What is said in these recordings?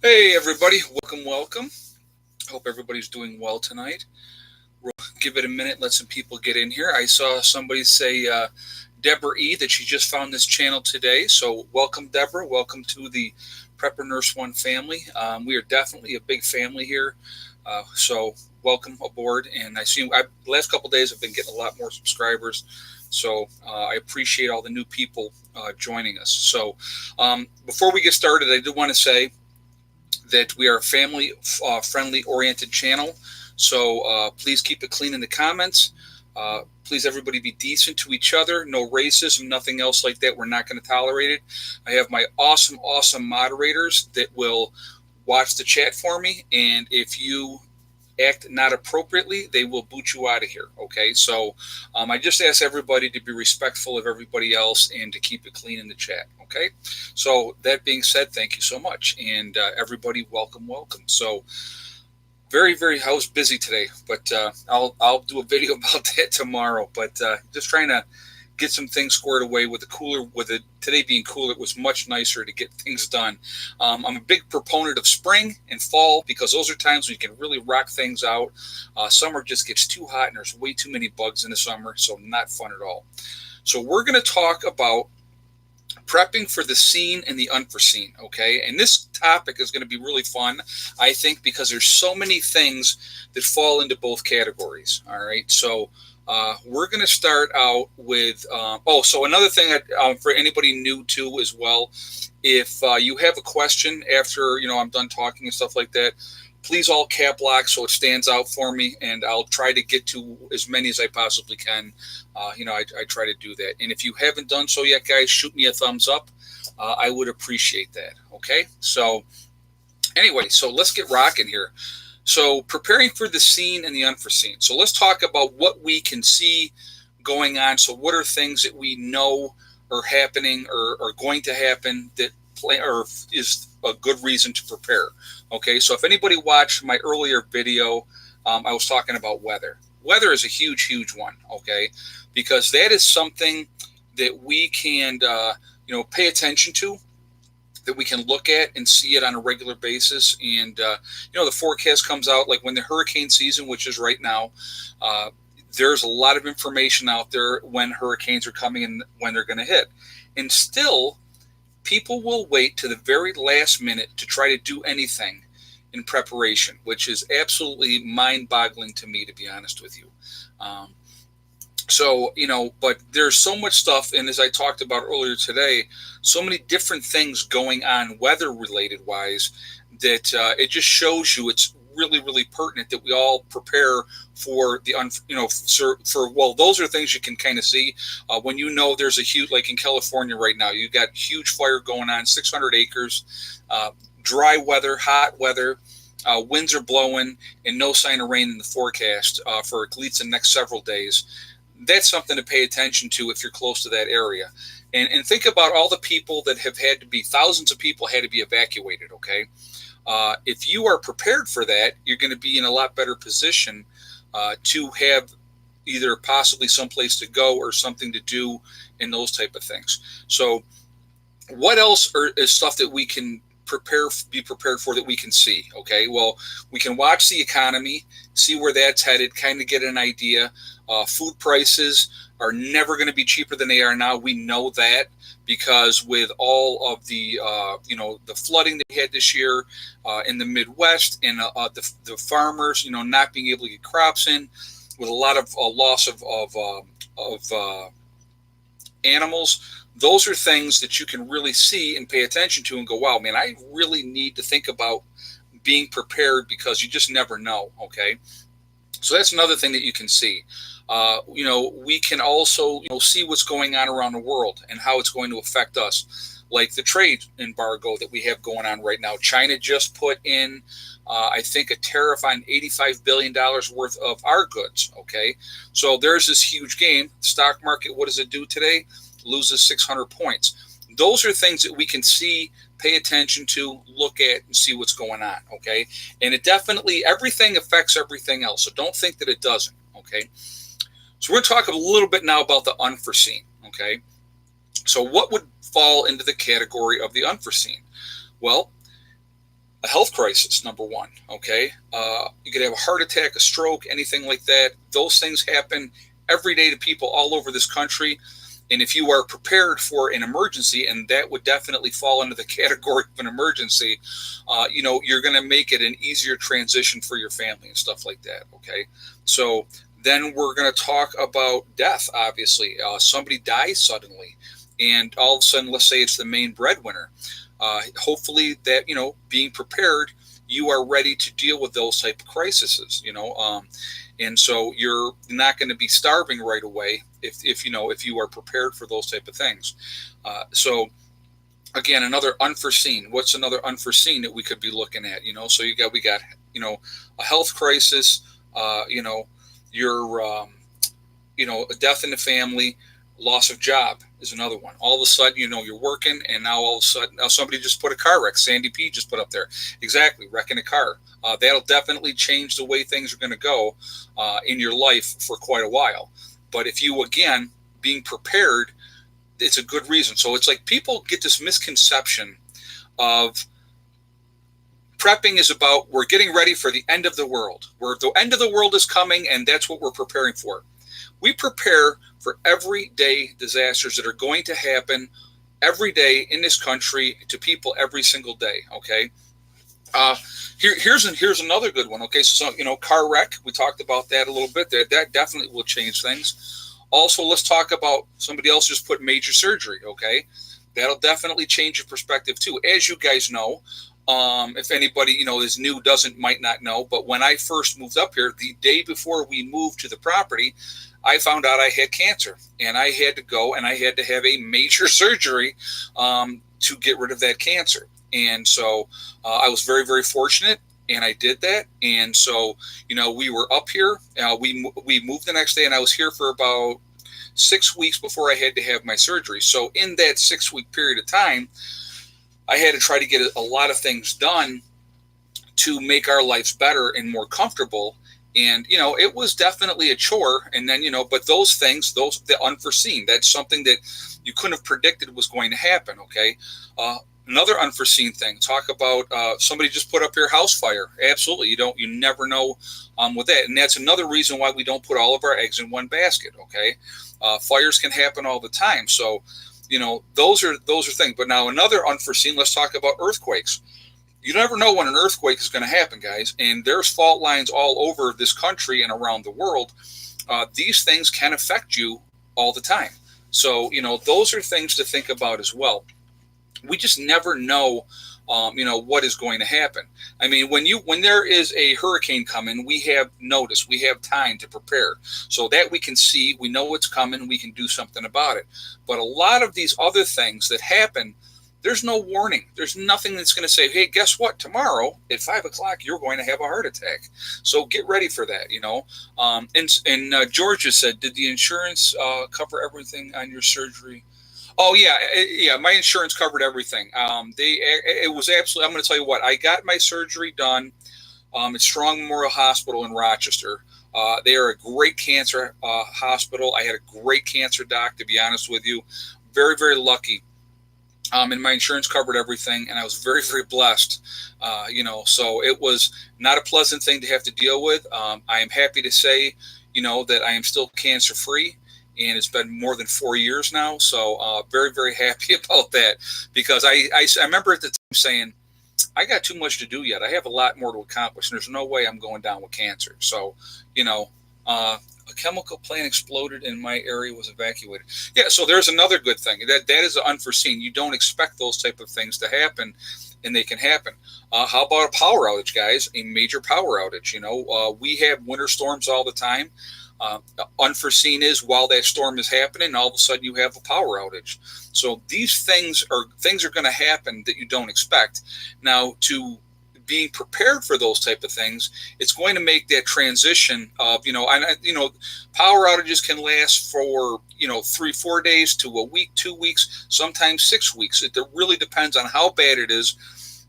Hey everybody, welcome. Hope everybody's doing well tonight. We'll give it a minute, let some people get in here. I saw somebody say, Deborah E, that she just found this channel today. So welcome, Deborah. Welcome to the Prepper Nurse One family. We are definitely a big family here. So welcome aboard. And the last couple of days I've been getting a lot more subscribers. So I appreciate all the new people joining us. So before we get started, I do want to say that we are a family friendly oriented channel. So please keep it clean in the comments. Please, everybody, be decent to each other. No racism, nothing else like that. We're not going to tolerate it. I have my awesome moderators that will watch the chat for me. And if you act not appropriately, they will boot you out of here. Okay, so I just ask everybody to be respectful of everybody else and to keep it clean in the chat. Okay, so that being said, thank you so much, and everybody, welcome. So I was busy today, but I'll do a video about that tomorrow. But just trying to get some things squared away with the cooler. With it today being cool, it was much nicer to get things done. I'm a big proponent of spring and fall because those are times when you can really rock things out. Summer just gets too hot and there's way too many bugs in the summer, so not fun at all. So we're going to talk about prepping for the seen and the unforeseen. Okay, and this topic is going to be really fun, I think, because there's so many things that fall into both categories. All right, so we're going to start out with so another thing for anybody new too as well, if you have a question after I'm done talking and stuff like that, please all cap lock so it stands out for me, and I'll try to get to as many as I possibly can. I try to do that. And if you haven't done so yet, guys, shoot me a thumbs up. I would appreciate that. Okay. So anyway, so let's get rocking here. So preparing for the seen and the unforeseen. So let's talk about what we can see going on. So what are things that we know are happening or are going to happen that is a good reason to prepare. Okay, so if anybody watched my earlier video, I was talking about weather. Weather is a huge one. Okay, because that is something that we can pay attention to, that we can look at and see it on a regular basis. And the forecast comes out like when the hurricane season, which is right now. There's a lot of information out there when hurricanes are coming and when they're going to hit, and still people will wait to the very last minute to try to do anything in preparation, which is absolutely mind-boggling to me, to be honest with you. But there's so much stuff, and as I talked about earlier today, so many different things going on weather-related wise that it just shows you it's really pertinent that we all prepare for those are things you can kind of see when there's a huge, like in California right now, you got huge fire going on, 600 acres, dry weather, hot weather, winds are blowing, and no sign of rain in the forecast for at least the next several days. That's something to pay attention to if you're close to that area. And think about all the people that have had to be, thousands of people had to be evacuated, okay? If you are prepared for that, you're going to be in a lot better position to have either possibly someplace to go or something to do and those type of things. So what else is stuff that we can be prepared for that we can see? Okay, well, we can watch the economy, see where that's headed, kind of get an idea. Food prices are never going to be cheaper than they are now. We know that because with all of the the flooding they had this year in the Midwest, and the farmers not being able to get crops in, with a lot of loss of animals. Those are things that you can really see and pay attention to and go, wow, man, I really need to think about being prepared because you just never know. Okay, so that's another thing that you can see. We can also see what's going on around the world and how it's going to affect us, like the trade embargo that we have going on right now. China just put in, I think, a tariff on $85 billion worth of our goods. Okay, so there's this huge game. Stock market, what does it do today? Loses 600 points. Those are things that we can see, pay attention to, look at, and see what's going on. Okay, and it definitely, everything affects everything else. So don't think that it doesn't. Okay. So we're going to talk a little bit now about the unforeseen, okay? So what would fall into the category of the unforeseen? Well, A health crisis, number one. Okay, you could have a heart attack, a stroke, anything like that. Those things happen every day to people all over this country. And if you are prepared for an emergency, and that would definitely fall into the category of an emergency, you're going to make it an easier transition for your family and stuff like that. Okay, so then we're going to talk about death. Obviously, somebody dies suddenly, and all of a sudden, let's say it's the main breadwinner. Hopefully, that being prepared, you are ready to deal with those type of crises. And so you're not going to be starving right away if you are prepared for those type of things. So again, another unforeseen. What's another unforeseen that we could be looking at? So we got a health crisis. Your a death in the family, loss of job is another one. All of a sudden, you're working, and now all of a sudden, now somebody just put a car wreck. Sandy P just put up there. Exactly, wrecking a car. That'll definitely change the way things are going to go in your life for quite a while. But if you, again, being prepared, it's a good reason. So it's like people get this misconception of prepping is about we're getting ready for the end of the world. Where the end of the world is coming, and that's what we're preparing for. We prepare for everyday disasters that are going to happen every day in this country to people every single day. Okay. Here's another good one. Okay. So, car wreck, we talked about that a little bit there. That definitely will change things. Also, let's talk about somebody else just put major surgery. Okay. That'll definitely change your perspective too. As you guys know, if anybody, is new, might not know, but when I first moved up here, the day before we moved to the property, I found out I had cancer, and I had to go and I had to have a major surgery to get rid of that cancer. And so I was very, very fortunate, and I did that. And so, we were up here. We moved the next day, and I was here for about 6 weeks before I had to have my surgery. So in that 6-week period of time, I had to try to get a lot of things done to make our lives better and more comfortable. And, it was definitely a chore. And then, but those things, the unforeseen, that's something that you couldn't have predicted was going to happen. Okay. Another unforeseen thing, talk about somebody just put up your house fire. Absolutely. You never know with that. And that's another reason why we don't put all of our eggs in one basket. Okay. Fires can happen all the time. So, those are things. But now another unforeseen, let's talk about earthquakes. You never know when an earthquake is going to happen, guys. And there's fault lines all over this country and around the world. These things can affect you all the time. So, those are things to think about as well. We just never know, what is going to happen. I mean, when there is a hurricane coming, we have notice, we have time to prepare so that we can see, we know what's coming, we can do something about it. But a lot of these other things that happen, there's no warning. There's nothing that's going to say, hey, guess what? Tomorrow at 5 o'clock, you're going to have a heart attack. So get ready for that, And Georgia said, did the insurance cover everything on your surgery? Oh, yeah. My insurance covered everything. It was absolutely, I'm going to tell you what, I got my surgery done at Strong Memorial Hospital in Rochester. They are a great cancer hospital. I had a great cancer doc, to be honest with you. Very, very lucky. And my insurance covered everything, and I was very, very blessed, so it was not a pleasant thing to have to deal with. I am happy to say, that I am still cancer free, and it's been more than 4 years now. So very, very happy about that, because I remember at the time saying, I got too much to do yet. I have a lot more to accomplish, and there's no way I'm going down with cancer. So, a chemical plant exploded and my area was evacuated. Yeah, so there's another good thing. That is unforeseen. You don't expect those type of things to happen, and they can happen. How about a power outage, guys? A major power outage. We have winter storms all the time. Unforeseen is while that storm is happening, all of a sudden you have a power outage. So these things are going to happen that you don't expect. Now, to being prepared for those type of things, it's going to make that transition of, power outages can last for, 3-4 days to a week, 2 weeks, sometimes 6 weeks. It really depends on how bad it is,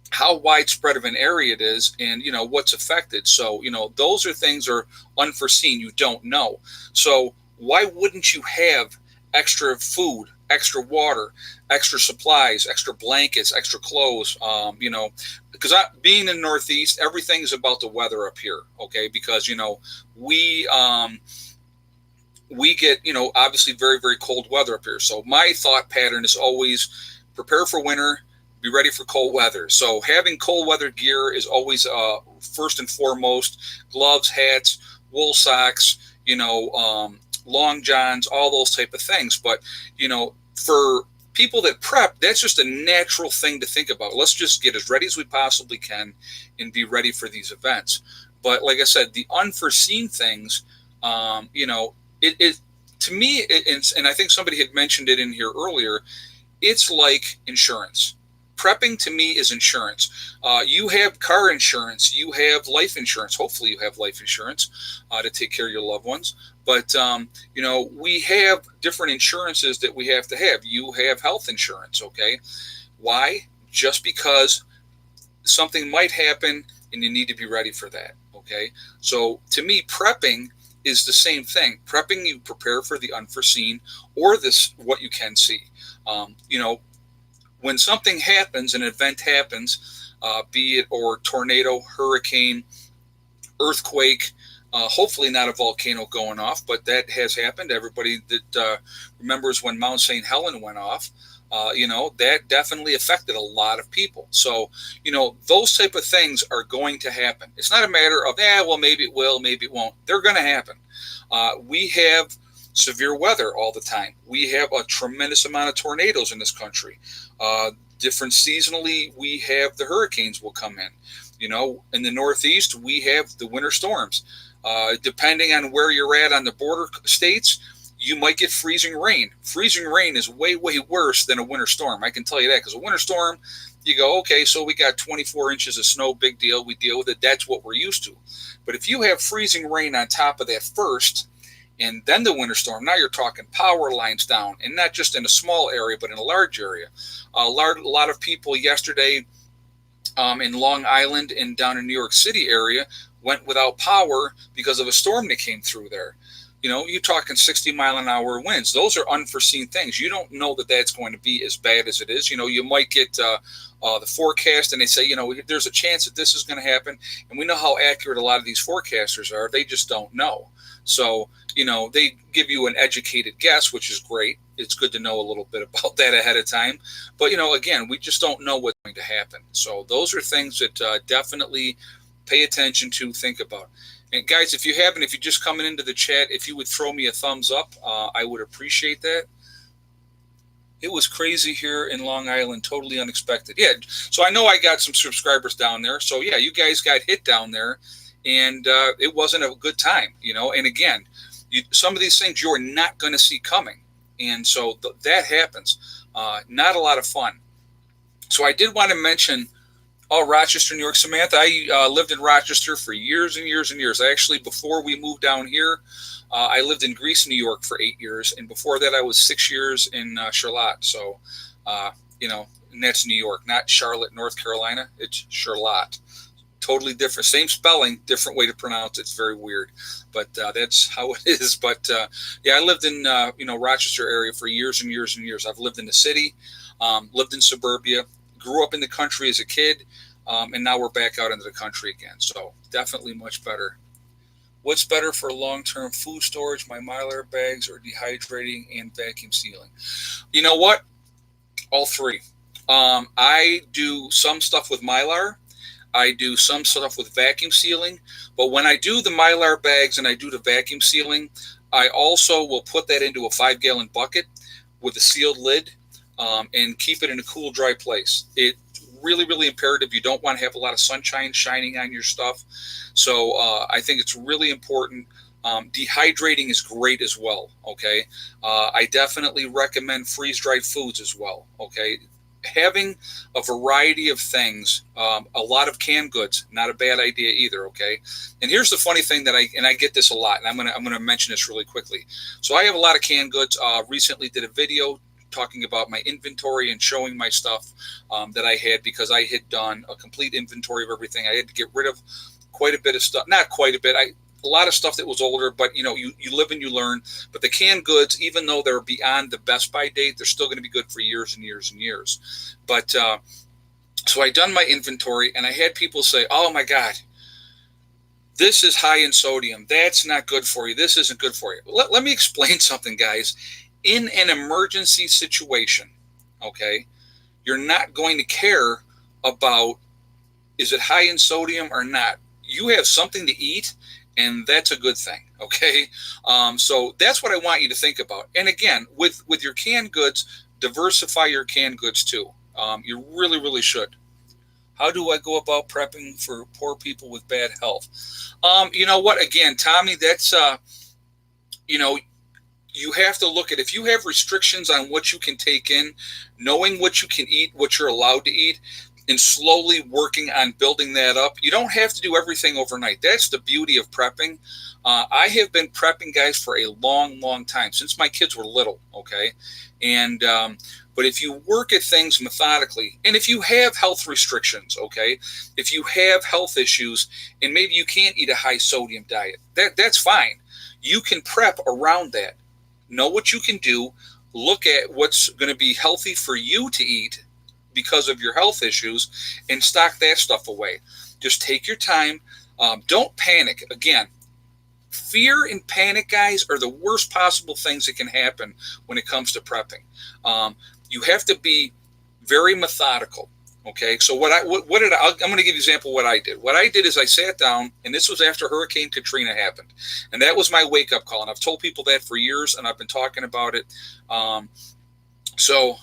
how widespread of an area it is, and, what's affected. So, those are things are unforeseen. You don't know. So why wouldn't you have extra food extra water, extra supplies, extra blankets, extra clothes. Because being in the Northeast, everything is about the weather up here. Okay, because we we get obviously very very cold weather up here. So my thought pattern is always prepare for winter, be ready for cold weather. So having cold weather gear is always first and foremost: gloves, hats, wool socks, long johns, all those type of things. But for people that prep, that's just a natural thing to think about. Let's just get as ready as we possibly can and be ready for these events. But like I said, the unforeseen things, it to me, and I think somebody had mentioned it in here earlier, it's like insurance. Prepping to me is insurance. You have car insurance, you have life insurance. Hopefully, you have life insurance to take care of your loved ones. But we have different insurances that we have to have. You have health insurance, okay? Why? Just because something might happen and you need to be ready for that, okay? So to me, prepping is the same thing. Prepping, you prepare for the unforeseen or what you can see. When something happens, an event happens, be it or tornado, hurricane, earthquake, hopefully not a volcano going off, but that has happened. Everybody that remembers when Mount St. Helens went off, that definitely affected a lot of people. So, those type of things are going to happen. It's not a matter of, well, maybe it will, maybe it won't. They're going to happen. We have severe weather all the time. We have a tremendous amount of tornadoes in this country. Different seasonally, we have the hurricanes will come in. In the Northeast, we have the winter storms. Depending on where you're at on the border states, you might get freezing rain. Freezing rain is way, way worse than a winter storm. I can tell you that, because a winter storm, you go, okay, so we got 24 inches of snow, big deal. We deal with it. That's what we're used to. But if you have freezing rain on top of that first, and then the winter storm, now you're talking power lines down, and not just in a small area, but in a large area. A lot of people yesterday in Long Island and down in New York City area went without power because of a storm that came through there. You're talking 60-mile-an-hour winds. Those are unforeseen things. You don't know that that's going to be as bad as it is. You might get the forecast, and they say, there's a chance that this is going to happen. And we know how accurate a lot of these forecasters are. They just don't know. So, they give you an educated guess, which is great. It's good to know a little bit about that ahead of time. But, again, we just don't know what's going to happen. So those are things that definitely pay attention to, think about. And guys, if you're just coming into the chat, if you would throw me a thumbs up, I would appreciate that. It was crazy here in Long Island, totally unexpected. Yeah, so I know I got some subscribers down there. So yeah, you guys got hit down there, and it wasn't a good time, And again, some of these things you're not going to see coming, and so that happens. Not a lot of fun. So I did want to mention. Oh, Rochester, New York. Samantha, I lived in Rochester for years and years and years. Actually, before we moved down here, I lived in Greece, New York for 8 years. And before that, I was 6 years in Charlotte. So, and that's New York, not Charlotte, North Carolina. It's Charlotte. Totally different. Same spelling, different way to pronounce it. It's very weird. But that's how it is. But, I lived in, Rochester area for years and years and years. I've lived in the city, lived in suburbia. Grew up in the country as a kid, and now we're back out into the country again. So definitely much better. What's better for long-term food storage, my Mylar bags, or dehydrating and vacuum sealing? You know what? All three. I do some stuff with Mylar. I do some stuff with vacuum sealing. But when I do the Mylar bags and I do the vacuum sealing, I also will put that into a 5-gallon bucket with a sealed lid. And keep it in a cool, dry place. It's really, really imperative. You don't want to have a lot of sunshine shining on your stuff. So I think it's really important. Dehydrating is great as well, okay? I definitely recommend freeze-dried foods as well, okay? Having a variety of things, a lot of canned goods, not a bad idea either, okay? And here's the funny thing that I get this a lot, and I'm gonna mention this really quickly. So I have a lot of canned goods. Recently did a video talking about my inventory and showing my stuff that I had, because I had done a complete inventory of everything. I had to get rid of quite a bit of stuff. Not quite a bit. a lot of stuff that was older, but you live and you learn. But the canned goods, even though they're beyond the best by date, they're still going to be good for years and years and years. But so I done my inventory, and I had people say, "Oh my God, this is high in sodium. That's not good for you. This isn't good for you." Let me explain something, guys. In an emergency situation, okay, you're not going to care about is it high in sodium or not. You have something to eat, and that's a good thing, okay? So that's what I want you to think about. And again, with your canned goods, diversify your canned goods too. You really, really should. How do I go about prepping for poor people with bad health? You know what? Again, Tommy, that's, you have to look at if you have restrictions on what you can take in, knowing what you can eat, what you're allowed to eat, and slowly working on building that up. You don't have to do everything overnight. That's the beauty of prepping. I have been prepping, guys, for a long, long time, since my kids were little, okay? And but if you work at things methodically, and if you have health restrictions, okay, if you have health issues, and maybe you can't eat a high sodium diet, that's fine. You can prep around that. Know what you can do. Look at what's going to be healthy for you to eat because of your health issues, and stock that stuff away. Just take your time. Don't panic. Again, fear and panic, guys, are the worst possible things that can happen when it comes to prepping. You have to be very methodical. Okay, so I'm going to give you an example of what I did. What I did is I sat down, and this was after Hurricane Katrina happened, and that was my wake-up call. And I've told people that for years, and I've been talking about it. So,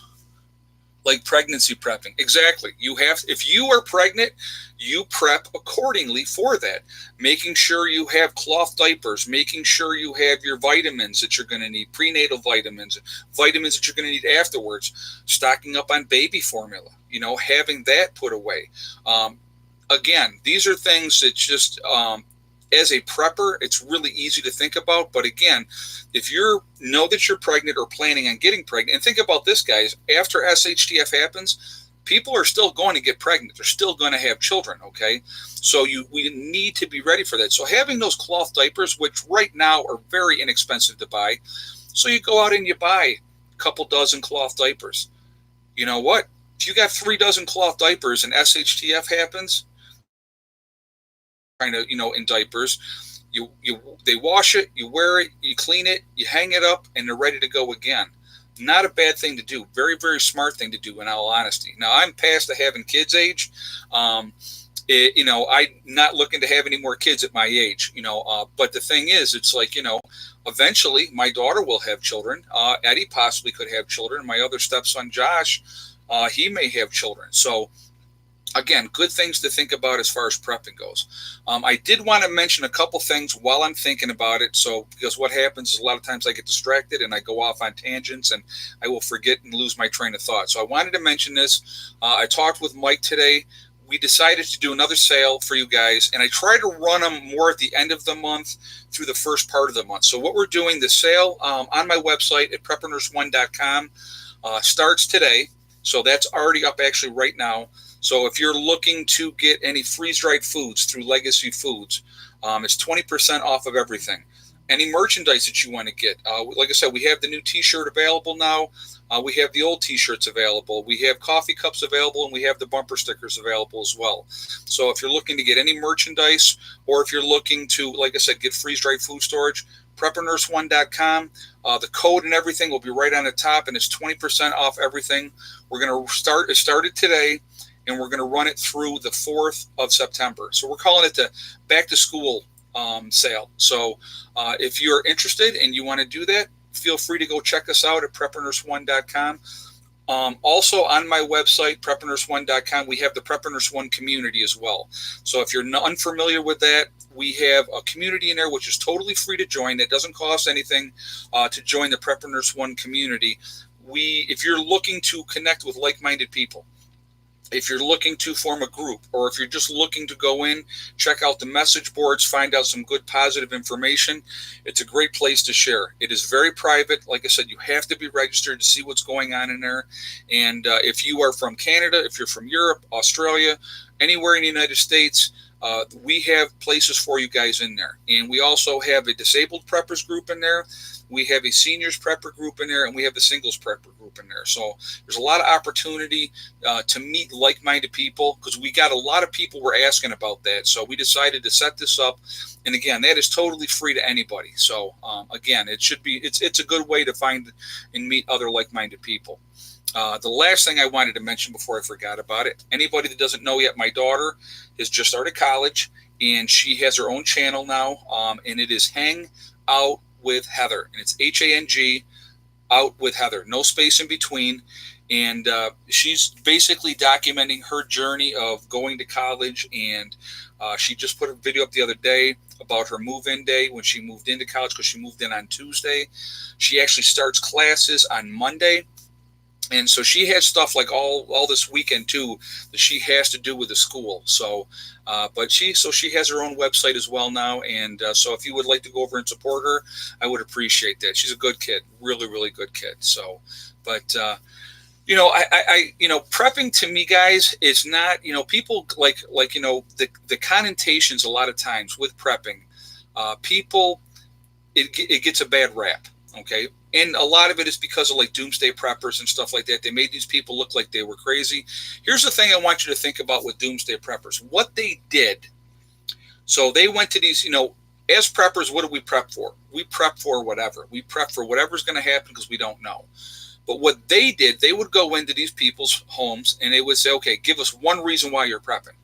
like pregnancy prepping, exactly. If you are pregnant, you prep accordingly for that. Making sure you have cloth diapers, making sure you have your vitamins that you're going to need, prenatal vitamins, vitamins that you're going to need afterwards, stocking up on baby formula, having that put away. Again, these are things that just, as a prepper, it's really easy to think about. But again, if you know that you're pregnant or planning on getting pregnant, and think about this, guys, after SHTF happens, people are still going to get pregnant. They're still going to have children, okay? So we need to be ready for that. So having those cloth diapers, which right now are very inexpensive to buy, so you go out and you buy a couple dozen cloth diapers. You know what? If you got 3 dozen cloth diapers and SHTF happens, in diapers, they wash it, you wear it, you clean it, you hang it up, and they're ready to go again. Not a bad thing to do. Very, very smart thing to do, in all honesty. Now, I'm past the having kids age. I'm not looking to have any more kids at my age, but the thing is, it's like, eventually my daughter will have children. Eddie possibly could have children. My other stepson, Josh, he may have children. So, again, good things to think about as far as prepping goes. I did want to mention a couple things while I'm thinking about it. So, because what happens is a lot of times I get distracted and I go off on tangents and I will forget and lose my train of thought. So I wanted to mention this. I talked with Mike today. We decided to do another sale for you guys, and I try to run them more at the end of the month through the first part of the month. So what we're doing, the sale on my website at preppernurse1.com starts today. So that's already up actually right now. So if you're looking to get any freeze-dried foods through Legacy Foods, it's 20% off of everything. Any merchandise that you want to get. Like I said, we have the new T-shirt available now. We have the old T-shirts available. We have coffee cups available, and we have the bumper stickers available as well. So if you're looking to get any merchandise, or if you're looking to, like I said, get freeze-dried food storage, preppernurse1.com. The code and everything will be right on the top, and it's 20% off everything. We're going to start. It started today, and we're going to run it through the 4th of September. So we're calling it the back to school sale. So if you're interested and you want to do that, feel free to go check us out at preppernurse1.com. Also on my website, preppernurse1.com, we have the Prepper Nurse 1 community as well. So if you're unfamiliar with that, we have a community in there which is totally free to join. It doesn't cost anything to join the Prepper Nurse 1 community. If you're looking to connect with like-minded people, if you're looking to form a group, or if you're just looking to go in, check out the message boards, find out some good positive information, it's a great place to share. It is very private. Like I said, you have to be registered to see what's going on in there. And if you are from Canada, if you're from Europe, Australia, anywhere in the United States, we have places for you guys in there. And we also have a disabled preppers group in there. We have a seniors prepper group in there, and we have the singles prepper group in there. So there's a lot of opportunity to meet like-minded people, because we got a lot of people were asking about that. So we decided to set this up. And again, that is totally free to anybody. So again, it's a good way to find and meet other like-minded people. The last thing I wanted to mention before I forgot about it, anybody that doesn't know yet, my daughter has just started college, and she has her own channel now, and it is Hang Out with Heather, and it's HANG Out with Heather, no space in between. And she's basically documenting her journey of going to college, and she just put a video up the other day about her move-in day when she moved into college, because she moved in on Tuesday. She actually starts classes on Monday. And so she has stuff like all this weekend too that she has to do with the school. So, but she has her own website as well now. And so if you would like to go over and support her, I would appreciate that. She's a good kid, really, really good kid. So, but prepping to me, guys, is not, people like the connotations a lot of times with prepping, people, it gets a bad rap. Okay. And a lot of it is because of like doomsday preppers and stuff like that. They made these people look like they were crazy. Here's the thing I want you to think about with doomsday preppers. What they did. So they went to these, as preppers, what do we prep for? We prep for whatever. We prep for whatever's going to happen because we don't know. But what they did, they would go into these people's homes and they would say, okay, give us one reason why you're prepping.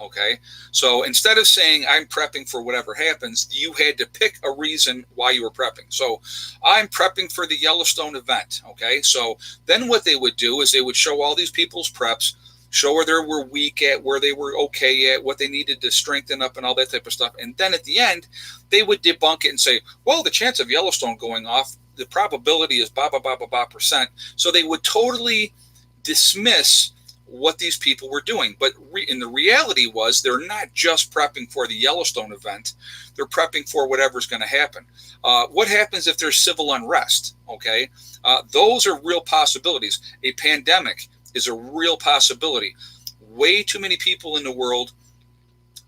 Okay, so instead of saying I'm prepping for whatever happens, you had to pick a reason why you were prepping. So I'm prepping for the Yellowstone event. Okay, so then what they would do is they would show all these people's preps, show where they were weak at, where they were okay at, what they needed to strengthen up and all that type of stuff. And then at the end, they would debunk it and say, well, the chance of Yellowstone going off, the probability is blah, blah, blah, blah, blah %. So they would totally dismiss what these people were doing. But in the reality was they're not just prepping for the Yellowstone event. They're prepping for whatever's going to happen. What happens if there's civil unrest? Okay. Those are real possibilities. A pandemic is a real possibility. Way too many people in the world,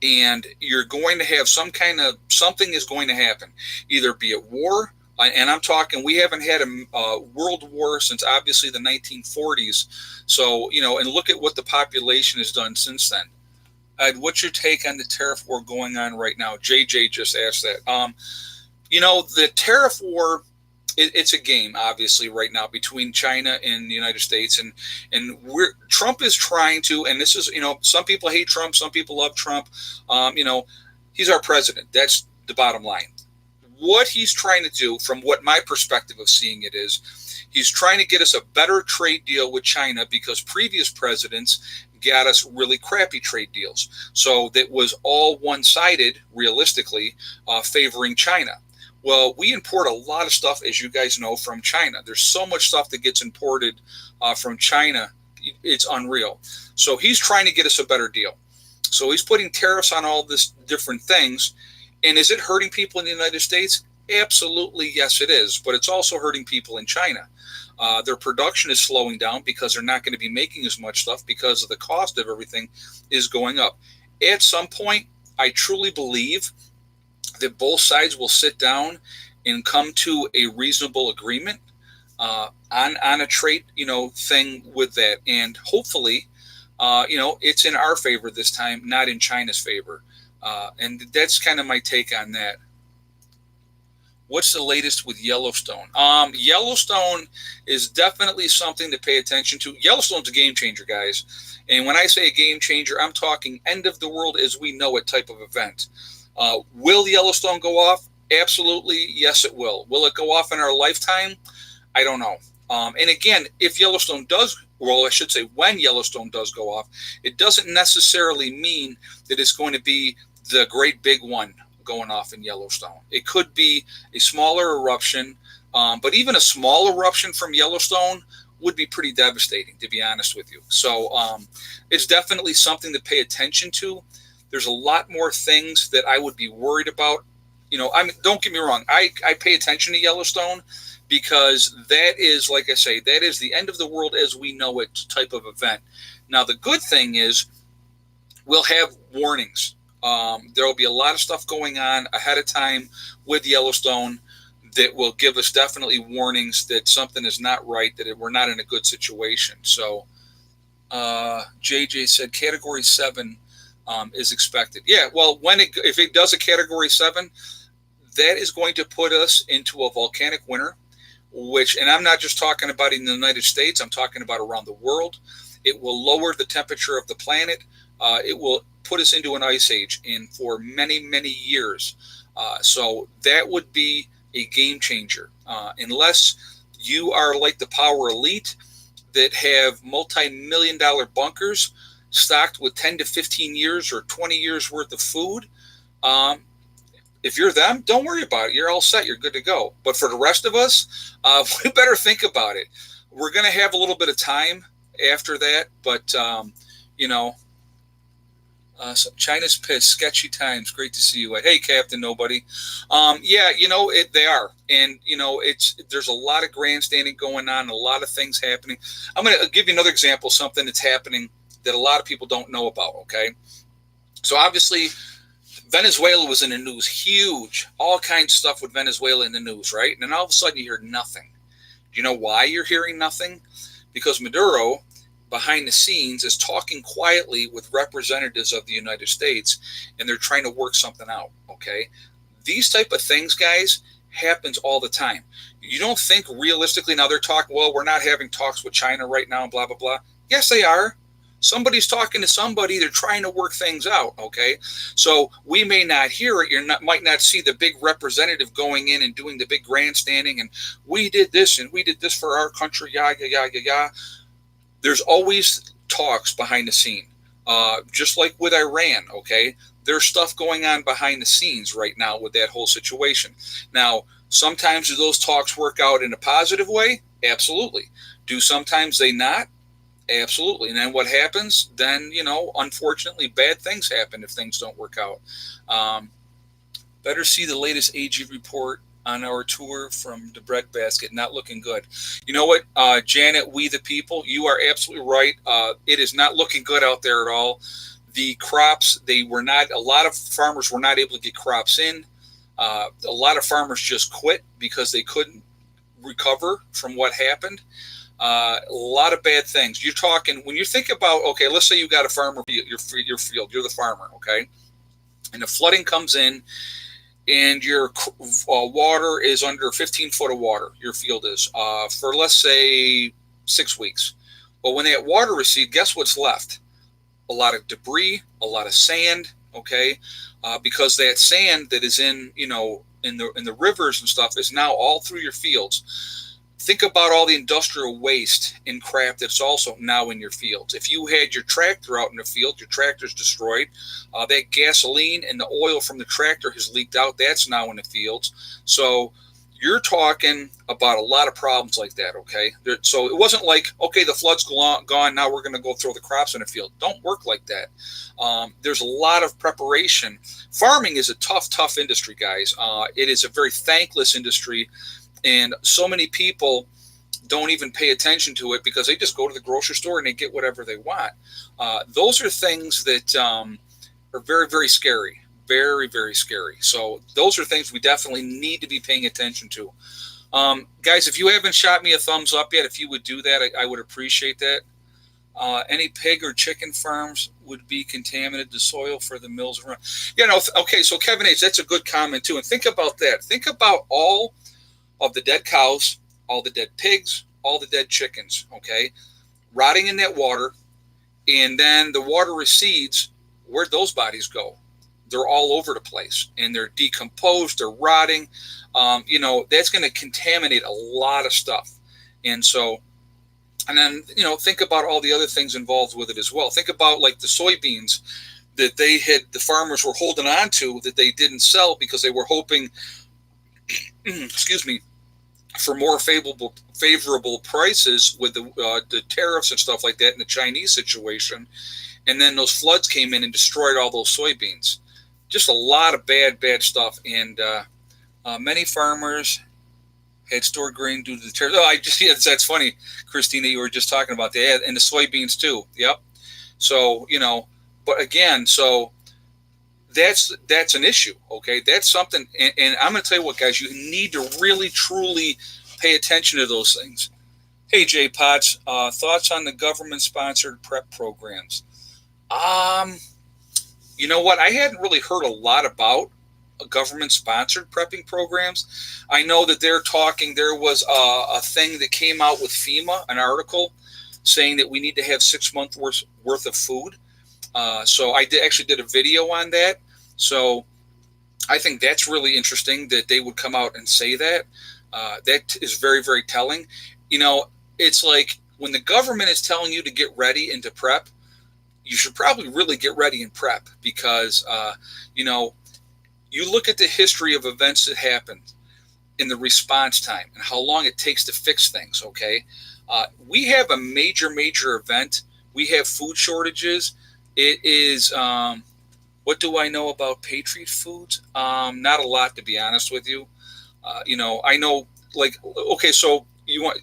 and you're going to have something is going to happen. Either be it war, and I'm talking, we haven't had a world war since obviously the 1940s. So, and look at what the population has done since then. What's your take on the tariff war going on right now? JJ just asked that. The tariff war, it's a game, obviously, right now between China and the United States. And Trump is trying to, and this is, some people hate Trump, some people love Trump. He's our president. That's the bottom line. What he's trying to do, from what my perspective of seeing it is, he's trying to get us a better trade deal with China, because previous presidents got us really crappy trade deals. So that was all one-sided, realistically, favoring China. Well, we import a lot of stuff, as you guys know, from China. There's so much stuff that gets imported from China. It's unreal. So he's trying to get us a better deal. So he's putting tariffs on all this different things. And is it hurting people in the United States? Absolutely, yes, it is. But it's also hurting people in China. Their production is slowing down because they're not going to be making as much stuff because of the cost of everything is going up. At some point, I truly believe that both sides will sit down and come to a reasonable agreement on a trade, thing with that. And hopefully, it's in our favor this time, not in China's favor. And that's kind of my take on that. What's the latest with Yellowstone? Yellowstone is definitely something to pay attention to. Yellowstone's a game changer, guys. And when I say a game changer, I'm talking end of the world as we know it type of event. Will Yellowstone go off? Absolutely, yes, it will. Will it go off in our lifetime? I don't know. And again, if Yellowstone does, well, I should say when Yellowstone does go off, it doesn't necessarily mean that it's going to be the great big one going off in Yellowstone. It could be a smaller eruption, but even a small eruption from Yellowstone would be pretty devastating, to be honest with you. So it's definitely something to pay attention to. There's a lot more things that I would be worried about. Don't get me wrong. I pay attention to Yellowstone because that is, like I say, that is the end of the world as we know it type of event. Now, the good thing is we'll have warnings There will be a lot of stuff going on ahead of time with Yellowstone that will give us definitely warnings that something is not right, that we're not in a good situation. So JJ said Category 7 is expected. Yeah, well, if it does a Category 7, that is going to put us into a volcanic winter, and I'm not just talking about in the United States, I'm talking about around the world. It will lower the temperature of the planet. It will put us into an ice age for many, many years. So that would be a game changer. Unless you are like the power elite that have multi-million-dollar bunkers stocked with 10 to 15 years or 20 years worth of food. If you're them, don't worry about it. You're all set. You're good to go. But for the rest of us, we better think about it. We're going to have a little bit of time after that, but, so China's pissed. Sketchy times. Great to see you. Hey, Captain Nobody. Yeah, they are. And, there's a lot of grandstanding going on, a lot of things happening. I'm going to give you another example, something that's happening that a lot of people don't know about, okay? So obviously, Venezuela was in the news, huge, all kinds of stuff with Venezuela in the news, right? And then all of a sudden you hear nothing. Do you know why you're hearing nothing? Because Maduro, behind the scenes, is talking quietly with representatives of the United States, and they're trying to work something out, okay? These type of things, guys, happens all the time. You don't think realistically, now they're talking, well, we're not having talks with China right now, and blah, blah, blah. Yes, they are. Somebody's talking to somebody. They're trying to work things out, okay? So we may not hear it. Might not see the big representative going in and doing the big grandstanding, and we did this, and we did this for our country, yah. There's always talks behind the scene, just like with Iran, okay? There's stuff going on behind the scenes right now with that whole situation. Now, sometimes do those talks work out in a positive way? Absolutely. Do sometimes they not? Absolutely. And then what happens? Then, unfortunately, bad things happen if things don't work out. Better see the latest AG report on our tour from the breadbasket. Not looking good. You know what, Janet, we the people, you are absolutely right. It is not looking good out there at all. The crops, a lot of farmers were not able to get crops in. A lot of farmers just quit because they couldn't recover from what happened. A lot of bad things. You're talking, when you think about, okay, let's say you got a farmer, your field, you're the farmer, okay? And the flooding comes in, and your water is under 15 foot of water, your field is, for let's say 6 weeks. Well, when that water recedes, guess what's left? A lot of debris, a lot of sand, okay? Because that sand that is in the rivers and stuff is now all through your fields. Think about all the industrial waste and crap that's also now in your fields. If you had your tractor out in the field, your tractor's destroyed. That gasoline and the oil from the tractor has leaked out. That's now in the fields. So you're talking about a lot of problems like that, okay? So it wasn't like, okay, the flood's gone, now we're going to go throw the crops in the field. Don't work like that. There's a lot of preparation. Farming is a tough industry, guys. It is a very thankless industry. And so many people don't even pay attention to it because they just go to the grocery store and they get whatever they want. Those are things that are very, very scary. Very, very scary. So those are things we definitely need to be paying attention to. Guys, if you haven't shot me a thumbs up yet, if you would do that, I would appreciate that. Any pig or chicken farms would be contaminated, the soil for the mills around. Okay, so Kevin H., that's a good comment too. And think about that. Think about all of the dead cows, all the dead pigs, all the dead chickens, okay, rotting in that water, and then the water recedes. Where'd those bodies go? They're all over the place, and they're decomposed, they're rotting. That's going to contaminate a lot of stuff. And so, and then, think about all the other things involved with it as well. Think about like the soybeans that the farmers were holding on to that they didn't sell because they were hoping, excuse me, for more favorable prices with the tariffs and stuff like that in the Chinese situation. And then those floods came in and destroyed all those soybeans. Just a lot of bad stuff. And many farmers had stored grain due to the tariffs. That's funny, Christina, you were just talking about that. And the soybeans too. Yep. So, but again, so that's an issue. Okay, that's something. And I'm going to tell you what, guys, you need to really truly pay attention to those things. Hey, Jay Potts, thoughts on the government-sponsored prep programs? Um, you know what? I hadn't really heard a lot about government-sponsored prepping programs. I know that they're talking. There was a thing that came out with FEMA, an article saying that we need to have 6 months worth of food. So I actually did a video on that. So I think that's really interesting that they would come out and say that. That is very, very telling. You know, it's like when the government is telling you to get ready and to prep, you should probably really get ready and prep because, you know, you look at the history of events that happened in the response time and how long it takes to fix things, okay? We have a major, major event. We have food shortages. It is, what do I know about Patriot Foods? Not a lot, to be honest with you. You know, I know, like, okay, so you want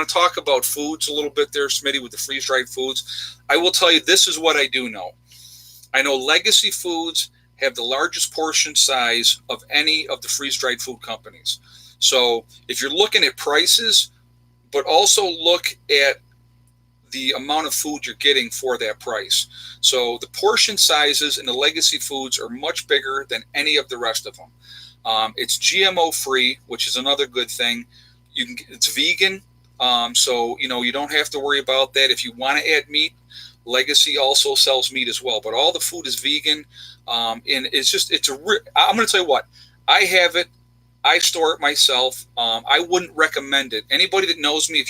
to talk about foods a little bit there, Smitty, with the freeze-dried foods. I will tell you, this is what I do know. I know Legacy Foods have the largest portion size of any of the freeze-dried food companies. So if you're looking at prices, but also look at the amount of food you're getting for that price. So the portion sizes in the Legacy Foods are much bigger than any of the rest of them. It's GMO free, which is another good thing. It's vegan, so you know you don't have to worry about that. If you want to add meat, Legacy also sells meat as well. But all the food is vegan, and I'm going to tell you what, I have it. I store it myself. I wouldn't recommend it. Anybody that knows me,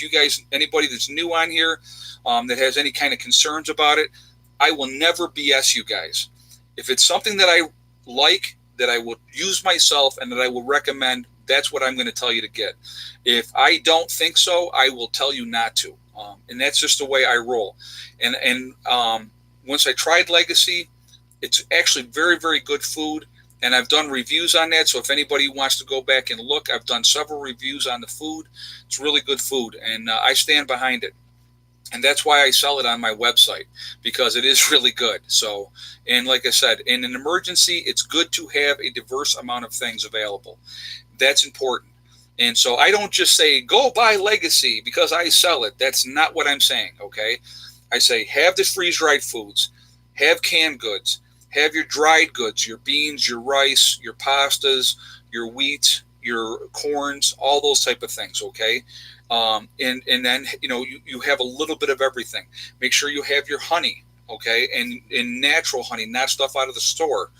anybody that's new on here, that has any kind of concerns about it, I will never BS you guys. If it's something that I like, that I would use myself, and that I will recommend, that's what I'm going to tell you to get. If I don't think so, I will tell you not to. And that's just the way I roll. And once I tried Legacy, it's actually very, very good food. And I've done reviews on that. So if anybody wants to go back and look, I've done several reviews on the food. It's really good food. And I stand behind it. And that's why I sell it on my website, because it is really good. So, and like I said, in an emergency, it's good to have a diverse amount of things available. That's important. And so I don't just say, go buy Legacy because I sell it. That's not what I'm saying, okay? I say, have the freeze-dried foods, have canned goods, have your dried goods, your beans, your rice, your pastas, your wheat, your corns, all those type of things, okay? And then, you know, you have a little bit of everything. Make sure you have your honey, okay? And natural honey, not stuff out of the store.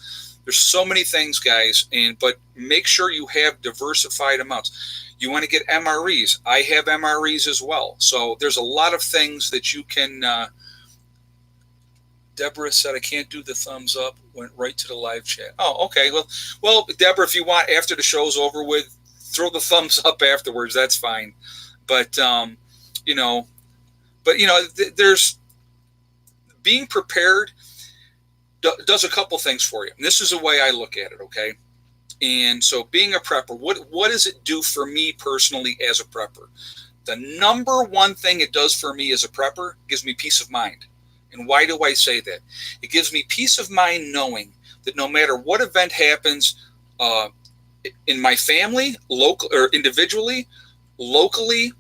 There's so many things, guys, but make sure you have diversified amounts. You want to get MREs. I have MREs as well. So there's a lot of things that you can. Deborah said, I can't do the thumbs up. Went right to the live chat. Oh, okay. Well, Deborah, if you want, after the show's over with, throw the thumbs up afterwards. That's fine. But, there's being prepared does a couple things for you. And this is the way I look at it, okay? And so being a prepper, what does it do for me personally as a prepper? The number one thing it does for me as a prepper gives me peace of mind. And why do I say that? It gives me peace of mind knowing that no matter what event happens in my family, local or individually, locally,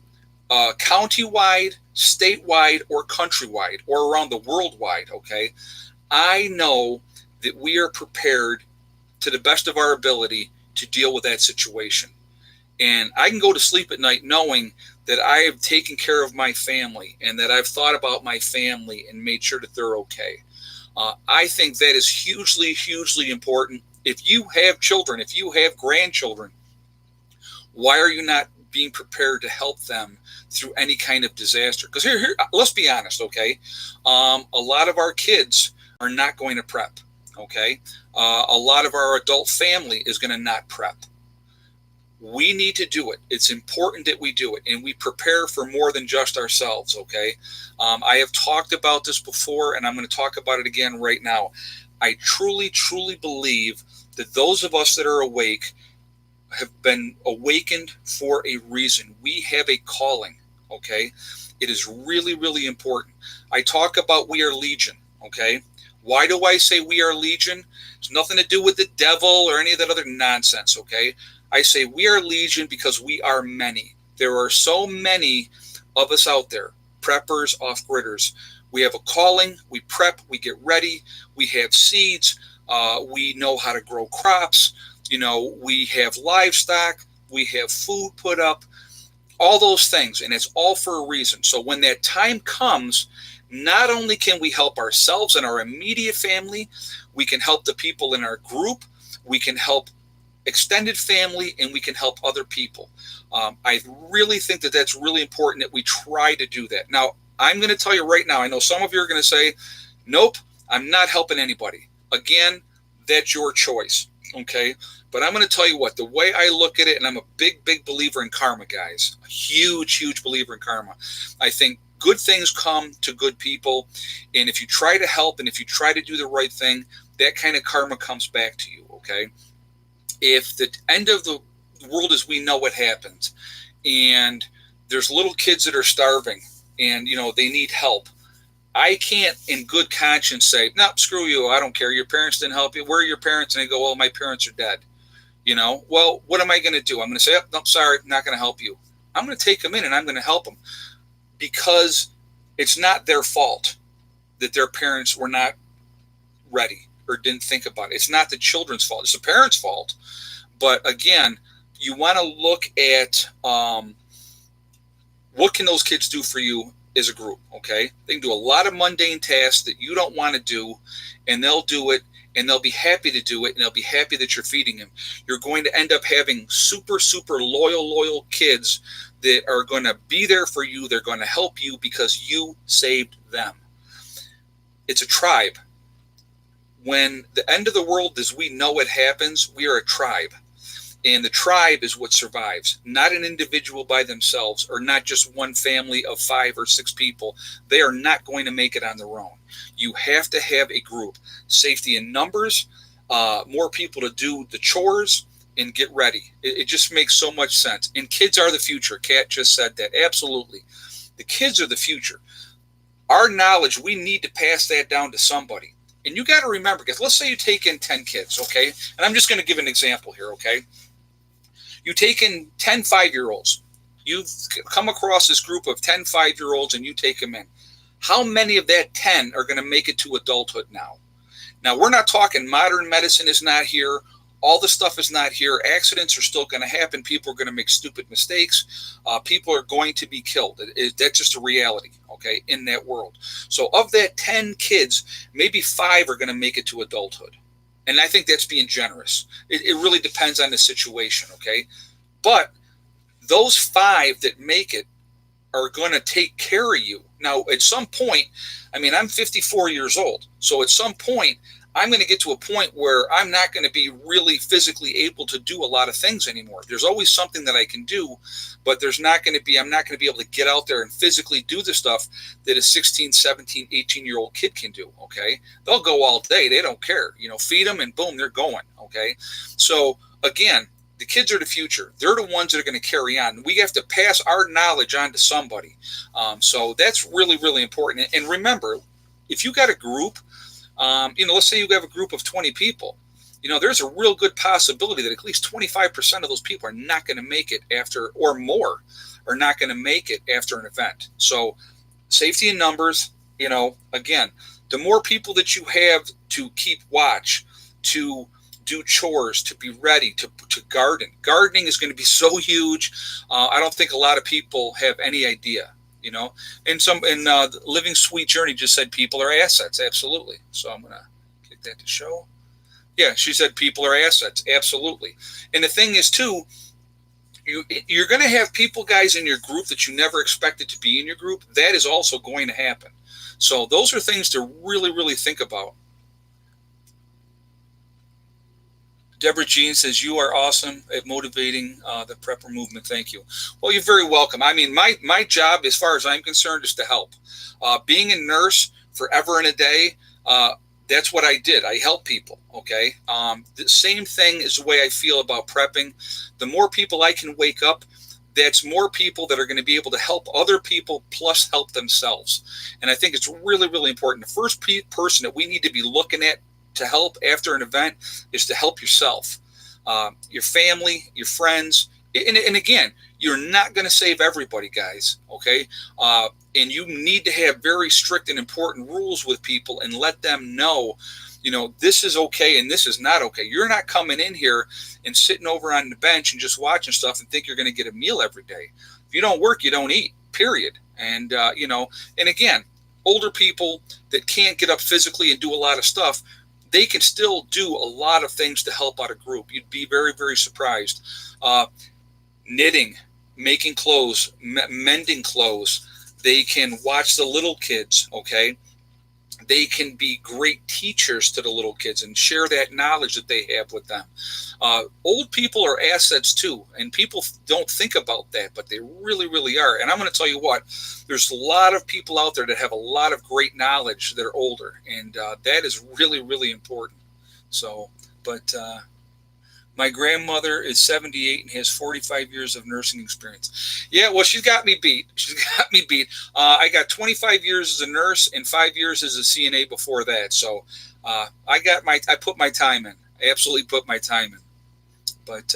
county-wide, statewide, or countrywide, or around the world-wide, okay? I know that we are prepared to the best of our ability to deal with that situation. And I can go to sleep at night knowing that I have taken care of my family and that I've thought about my family and made sure that they're okay. I think that is hugely, hugely important. If you have children, if you have grandchildren, why are you not being prepared to help them through any kind of disaster? Because here, let's be honest, okay? A lot of our kids are not going to prep, okay? A lot of our adult family is going to not prep. We need to do it. It's important that we do it, and we prepare for more than just ourselves, okay? I have talked about this before, and I'm going to talk about it again right now. I truly, truly believe that those of us that are awake have been awakened for a reason. We have a calling, okay? It is really, really important. I talk about we are legion, okay? Why do I say we are legion? It's nothing to do with the devil or any of that other nonsense, okay? I say we are legion because we are many. There are so many of us out there, preppers, off-gridders. We have a calling, we prep, we get ready, we have seeds, we know how to grow crops, we have livestock, we have food put up, all those things, and it's all for a reason. So when that time comes, not only can we help ourselves and our immediate family, we can help the people in our group, we can help extended family, and we can help other people. I really think that that's really important that we try to do that. Now, I'm going to tell you right now, I know some of you are going to say, nope, I'm not helping anybody. Again, that's your choice, okay? But I'm going to tell you what, the way I look at it, and I'm a big, big believer in karma, guys. A huge, huge believer in karma. I think good things come to good people, and if you try to help and if you try to do the right thing, that kind of karma comes back to you, okay? If the end of the world as we know it happens, and there's little kids that are starving, and they need help, I can't in good conscience say, no, screw you, I don't care, your parents didn't help you, where are your parents? And they go, well, my parents are dead. Well, what am I going to do? I'm going to say, oh, no, sorry, I'm not going to help you. I'm going to take them in and I'm going to help them, because it's not their fault that their parents were not ready or didn't think about it. It's not the children's fault, it's the parents' fault. But again, you want to look at what can those kids do for you as a group, okay? They can do a lot of mundane tasks that you don't want to do, and they'll do it, and they'll be happy to do it, and they'll be happy that you're feeding them. You're going to end up having super, super loyal kids that are going to be there for you. They're going to help you because you saved them. It's a tribe. When the end of the world as we know it happens, we are a tribe. And the tribe is what survives, not an individual by themselves, or not just one family of 5 or 6 people. They are not going to make it on their own. You have to have a group. Safety in numbers, more people to do the chores, and get ready. It just makes so much sense. And kids are the future. Kat just said that. Absolutely. The kids are the future. Our knowledge, we need to pass that down to somebody. And you got to remember, because let's say you take in 10 kids, okay? And I'm just going to give an example here, okay? You take in 10 5-year-olds. You've come across this group of 10 5-year-olds and you take them in. How many of that 10 are going to make it to adulthood now? Now, we're not talking modern medicine is not here. All the stuff is not here. Accidents are still going to happen. People are going to make stupid mistakes. People are going to be killed. That's just a reality, okay, in that world. So of that 10 kids, maybe 5 are going to make it to adulthood. And I think that's being generous. It really depends on the situation, okay? But those 5 that make it are going to take care of you. Now, at some point, I'm 54 years old. So at some point, I'm going to get to a point where I'm not going to be really physically able to do a lot of things anymore. There's always something that I can do, but I'm not going to be able to get out there and physically do the stuff that a 16, 17, 18-year-old kid can do, okay? They'll go all day. They don't care. Feed them and boom, they're going, okay? So, again, the kids are the future. They're the ones that are going to carry on. We have to pass our knowledge on to somebody. So that's really, really important. And remember, if you got a group, let's say you have a group of 20 people, there's a real good possibility that at least 25% of those people are not going to make it after, or more, are not going to make it after an event. So safety in numbers, again, the more people that you have to keep watch, to do chores, to be ready, to garden. Gardening is going to be so huge. I don't think a lot of people have any idea. And Living Sweet Journey just said people are assets. Absolutely. So I'm going to get that to show. Yeah, she said people are assets. Absolutely. And the thing is, too, you're going to have people, guys, in your group that you never expected to be in your group. That is also going to happen. So those are things to really, really think about. Deborah Jean says, you are awesome at motivating the prepper movement. Thank you. Well, you're very welcome. My job, as far as I'm concerned, is to help. Being a nurse forever and a day, that's what I did. I help people, okay? The same thing is the way I feel about prepping. The more people I can wake up, that's more people that are going to be able to help other people plus help themselves. And I think it's really, really important. The first person that we need to be looking at to help after an event is to help yourself, your family, your friends. And again, you're not going to save everybody, guys, okay? And you need to have very strict and important rules with people and let them know, this is okay and this is not okay. You're not coming in here and sitting over on the bench and just watching stuff and think you're going to get a meal every day. If you don't work, you don't eat, period. And, and again, older people that can't get up physically and do a lot of stuff, they can still do a lot of things to help out a group. You'd be very, very surprised. Knitting, making clothes, mending clothes. They can watch the little kids, okay? They can be great teachers to the little kids and share that knowledge that they have with them. Old people are assets too, and people don't think about that, but they really, really are. And I'm going to tell you what, there's a lot of people out there that have a lot of great knowledge that are older, and that is really, really important. So, but my grandmother is 78 and has 45 years of nursing experience. Yeah, well, she's got me beat. I got 25 years as a nurse and 5 years as a CNA before that. So I put my time in. I absolutely put my time in. But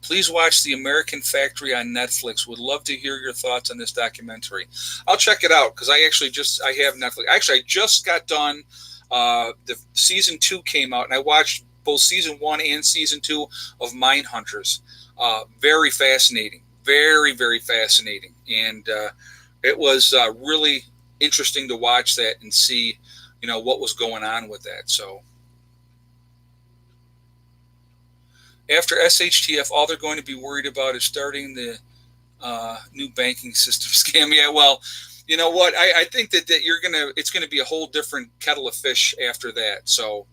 please watch The American Factory on Netflix. Would love to hear your thoughts on this documentary. I'll check it out because I have Netflix. Actually, I just got done. The season 2 came out, and I watched both season 1 and season 2 of Mindhunters. Very fascinating, very, very fascinating. And it was really interesting to watch that and see, what was going on with that. So after SHTF, all they're going to be worried about is starting the new banking system scam. Yeah, well, you know what? I think that it's going to be a whole different kettle of fish after that. So,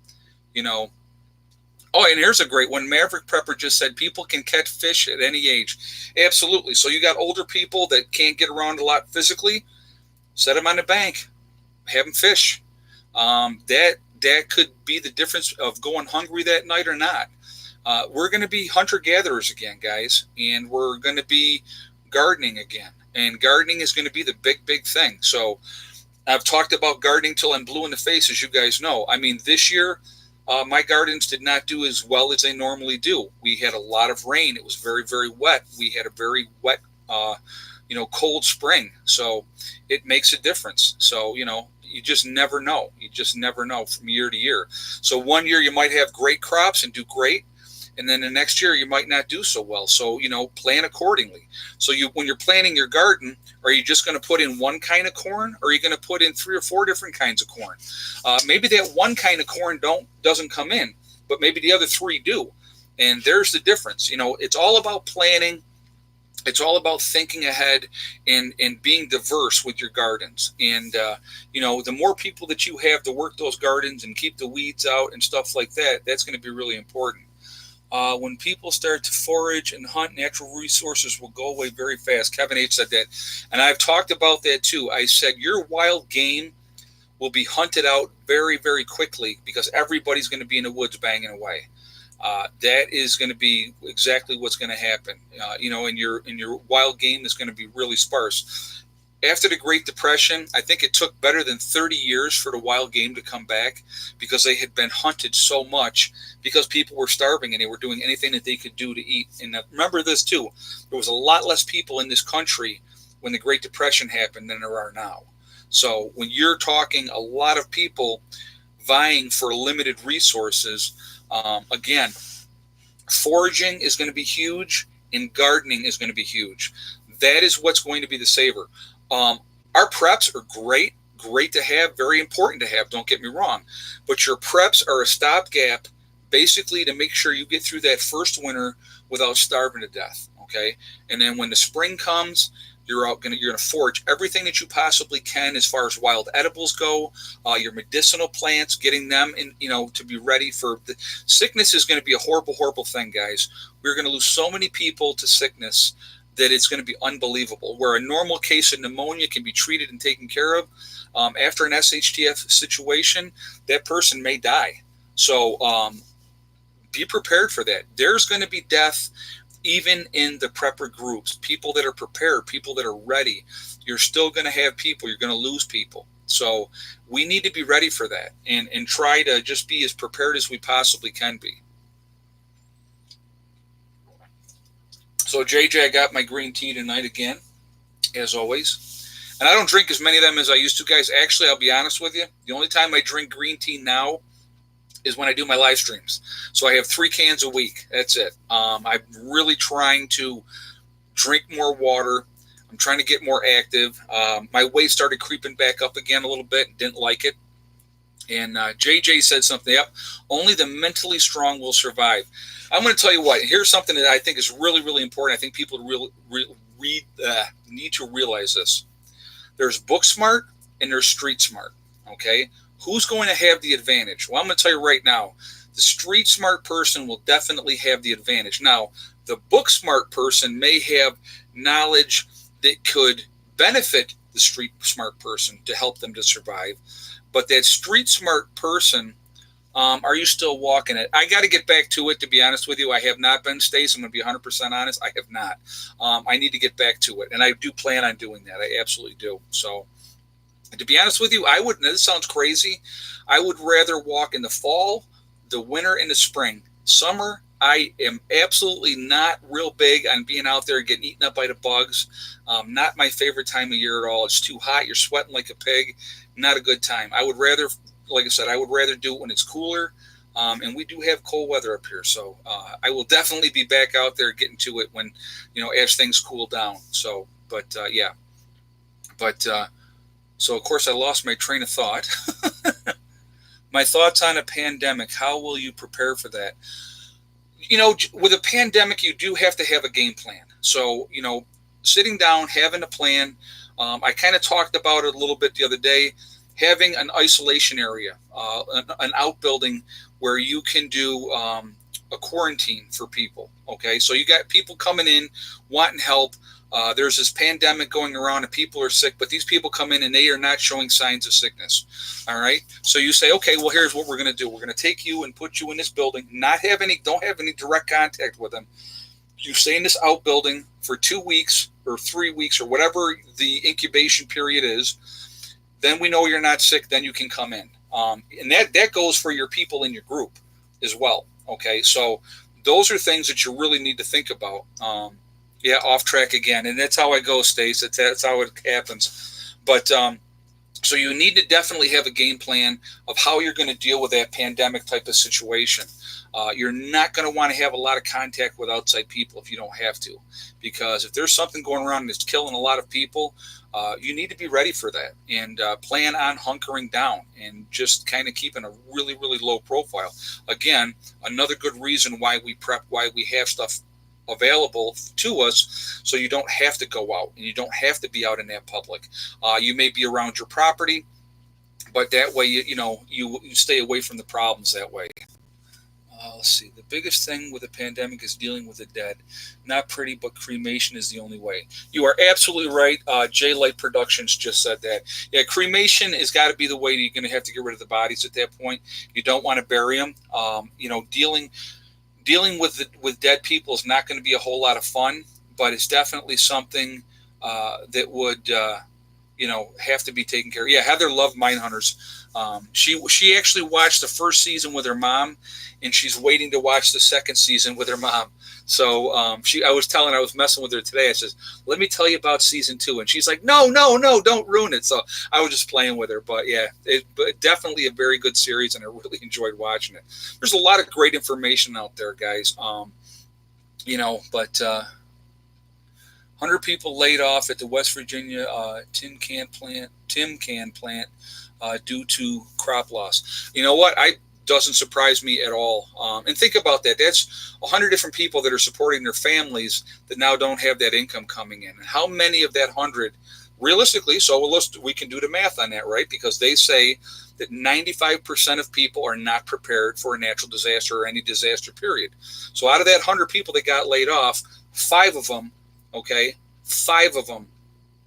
Oh, and here's a great one. Maverick Prepper just said people can catch fish at any age. Absolutely. So you got older people that can't get around a lot physically. Set them on the bank. Have them fish. That could be the difference of going hungry that night or not. We're going to be hunter-gatherers again, guys, and we're going to be gardening again. And gardening is going to be the big, big thing. So I've talked about gardening till I'm blue in the face, as you guys know. I mean, this year, my gardens did not do as well as they normally do. We had a lot of rain. It was very, very wet. We had a very wet, cold spring. So it makes a difference. So, you just never know. You just never know from year to year. So one year you might have great crops and do great. And then the next year you might not do so well. So, plan accordingly. So when you're planting your garden, are you just going to put in one kind of corn, or are you going to put in 3 or 4 different kinds of corn? Maybe that one kind of corn doesn't come in, but maybe the other 3 do. And there's the difference. It's all about planning. It's all about thinking ahead and being diverse with your gardens. And, the more people that you have to work those gardens and keep the weeds out and stuff like that, that's going to be really important. When people start to forage and hunt, natural resources will go away very fast. Kevin H. said that. And I've talked about that too. I said your wild game will be hunted out very, very quickly because everybody's going to be in the woods banging away. That is going to be exactly what's going to happen. And your wild game is going to be really sparse. After the Great Depression, I think it took better than 30 years for the wild game to come back because they had been hunted so much because people were starving and they were doing anything that they could do to eat. And remember this too, there was a lot less people in this country when the Great Depression happened than there are now. So when you're talking a lot of people vying for limited resources, again, foraging is going to be huge and gardening is going to be huge. That is what's going to be the saver. Our preps are great to have, very important to have, don't get me wrong. But your preps are a stopgap basically to make sure you get through that first winter without starving to death, okay? And then when the spring comes, you're going to forage everything that you possibly can as far as wild edibles go, your medicinal plants, getting them in, to be ready for the sickness is going to be a horrible, horrible thing, guys. We're going to lose so many people to sickness that it's going to be unbelievable. Where a normal case of pneumonia can be treated and taken care of, after an SHTF situation, that person may die. So be prepared for that. There's going to be death even in the prepper groups, people that are prepared, people that are ready, you're still going to have people, you're going to lose people. So we need to be ready for that and try to just be as prepared as we possibly can be. So JJ, I got my green tea tonight again, as always. And I don't drink as many of them as I used to, guys. Actually, I'll be honest with you. The only time I drink green tea now is when I do my live streams. So I have 3 cans a week. That's it. I'm really trying to drink more water. I'm trying to get more active. My weight started creeping back up again a little bit. Didn't like it. And JJ said something. Yep. Only the mentally strong will survive. I'm going to tell you what. Here's something that I think is really, really important. I think people need to realize this. There's book smart and there's street smart. Okay. Who's going to have the advantage? Well, I'm going to tell you right now, the street smart person will definitely have the advantage. Now, the book smart person may have knowledge that could benefit the street smart person to help them to survive. But that street smart person, are you still walking it? I got to get back to it, to be honest with you. I have not been, Stace. I'm going to be 100% honest. I have not. I need to get back to it. And I do plan on doing that. I absolutely do. So, to be honest with you, I would, this sounds crazy, I would rather walk in the fall, the winter, and the spring. Summer, I am absolutely not real big on being out there getting eaten up by the bugs. Not my favorite time of year at all. It's too hot. You're sweating like a pig. Not a good time. I would rather, like I said, I would rather do it when it's cooler. And we do have cold weather up here. So I will definitely be back out there getting to it when, as things cool down. So, yeah. So, of course, I lost my train of thought. My thoughts on a pandemic. How will you prepare for that? With a pandemic, you do have to have a game plan. So, sitting down, having a plan. I kind of talked about it a little bit the other day. Having an isolation area, an outbuilding where you can do a quarantine for people. Okay, so you got people coming in wanting help. There's this pandemic going around and people are sick, but these people come in and they are not showing signs of sickness. All right. So you say, okay, well, here's what we're going to do. We're going to take you and put you in this building, don't have any direct contact with them. You stay in this outbuilding for 2 weeks or 3 weeks or whatever the incubation period is. Then we know you're not sick. Then you can come in. And that goes for your people in your group as well. Okay. So those are things that you really need to think about. Yeah, off track again. And that's how I go, Stace. That's how it happens. But so you need to definitely have a game plan of how you're going to deal with that pandemic type of situation. You're not going to want to have a lot of contact with outside people if you don't have to. Because if there's something going around that's killing a lot of people, you need to be ready for that and plan on hunkering down and just kind of keeping a really, really low profile. Again, another good reason why we prep, why we have stuff available to us, so you don't have to go out and you don't have to be out in that public. You may be around your property, but that way you stay away from the problems that way. Let's see. The biggest thing with the pandemic is dealing with the dead. Not pretty, but cremation is the only way. You are absolutely right. J Light Productions just said that. Yeah, cremation has got to be the way. You're going to have to get rid of the bodies at that point. You don't want to bury them. Dealing with dead people is not going to be a whole lot of fun, but it's definitely something that would have to be taken care of. Yeah, Heather loved Mindhunters. She actually watched the first season with her mom, and she's waiting to watch the second season with her mom. So I was messing with her today. I said, let me tell you about season 2. And she's like, no, don't ruin it. So I was just playing with her. But yeah, but definitely a very good series, and I really enjoyed watching it. There's a lot of great information out there, guys. 100 people laid off at the West Virginia tin can plant due to crop loss. You know what? Doesn't surprise me at all. And think about that. That's 100 different people that are supporting their families that now don't have that income coming in. And how many of that 100, realistically, we can do the math on that, right? Because they say that 95% of people are not prepared for a natural disaster or any disaster period. So out of that 100 people that got laid off, 5 of them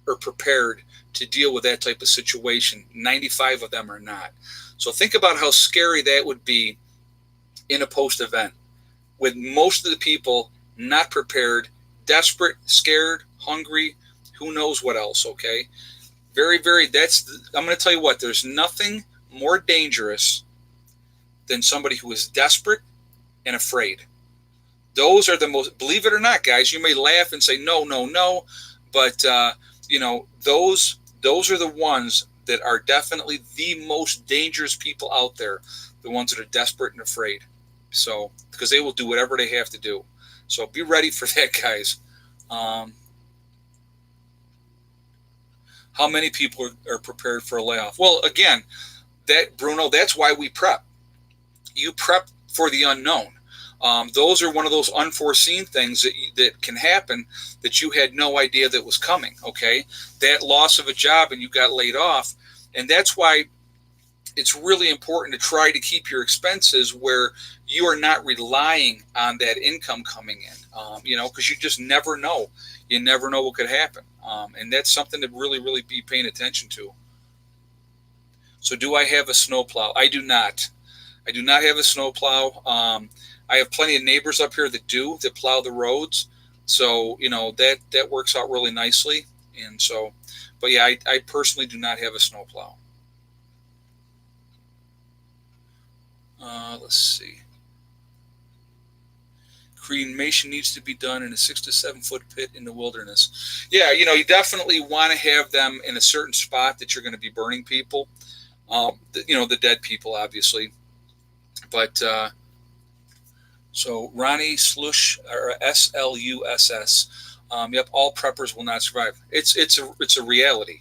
are prepared to deal with that type of situation. 95 of them are not. So think about how scary that would be in a post event, with most of the people not prepared, desperate, scared, hungry, who knows what else, okay? Very, very, I'm going to tell you what, there's nothing more dangerous than somebody who is desperate and afraid. Those are the most, believe it or not, guys, you may laugh and say, no, no, no, but, those are the ones that are definitely the most dangerous people out there, the ones that are desperate and afraid. So, because they will do whatever they have to do. So be ready for that, guys. Um, how many people are prepared for a layoff? Well, again, Bruno, that's why we prep. You prep for the unknown. Those are one of those unforeseen things that can happen that you had no idea that was coming. Okay, that loss of a job and you got laid off, and that's why it's really important to try to keep your expenses where you are not relying on that income coming in. Because you just never know. You never know what could happen, and that's something to really, really be paying attention to. So, do I have a snowplow? I do not. I do not have a snowplow. I have plenty of neighbors up here that plow the roads. So, that works out really nicely. And so, but yeah, I personally do not have a snowplow. Let's see. Cremation needs to be done in a 6 to 7 foot pit in the wilderness. Yeah, you definitely want to have them in a certain spot that you're going to be burning people. The dead people, obviously. But so Ronnie Slush, or SLUSS. Yep, all preppers will not survive. It's a reality.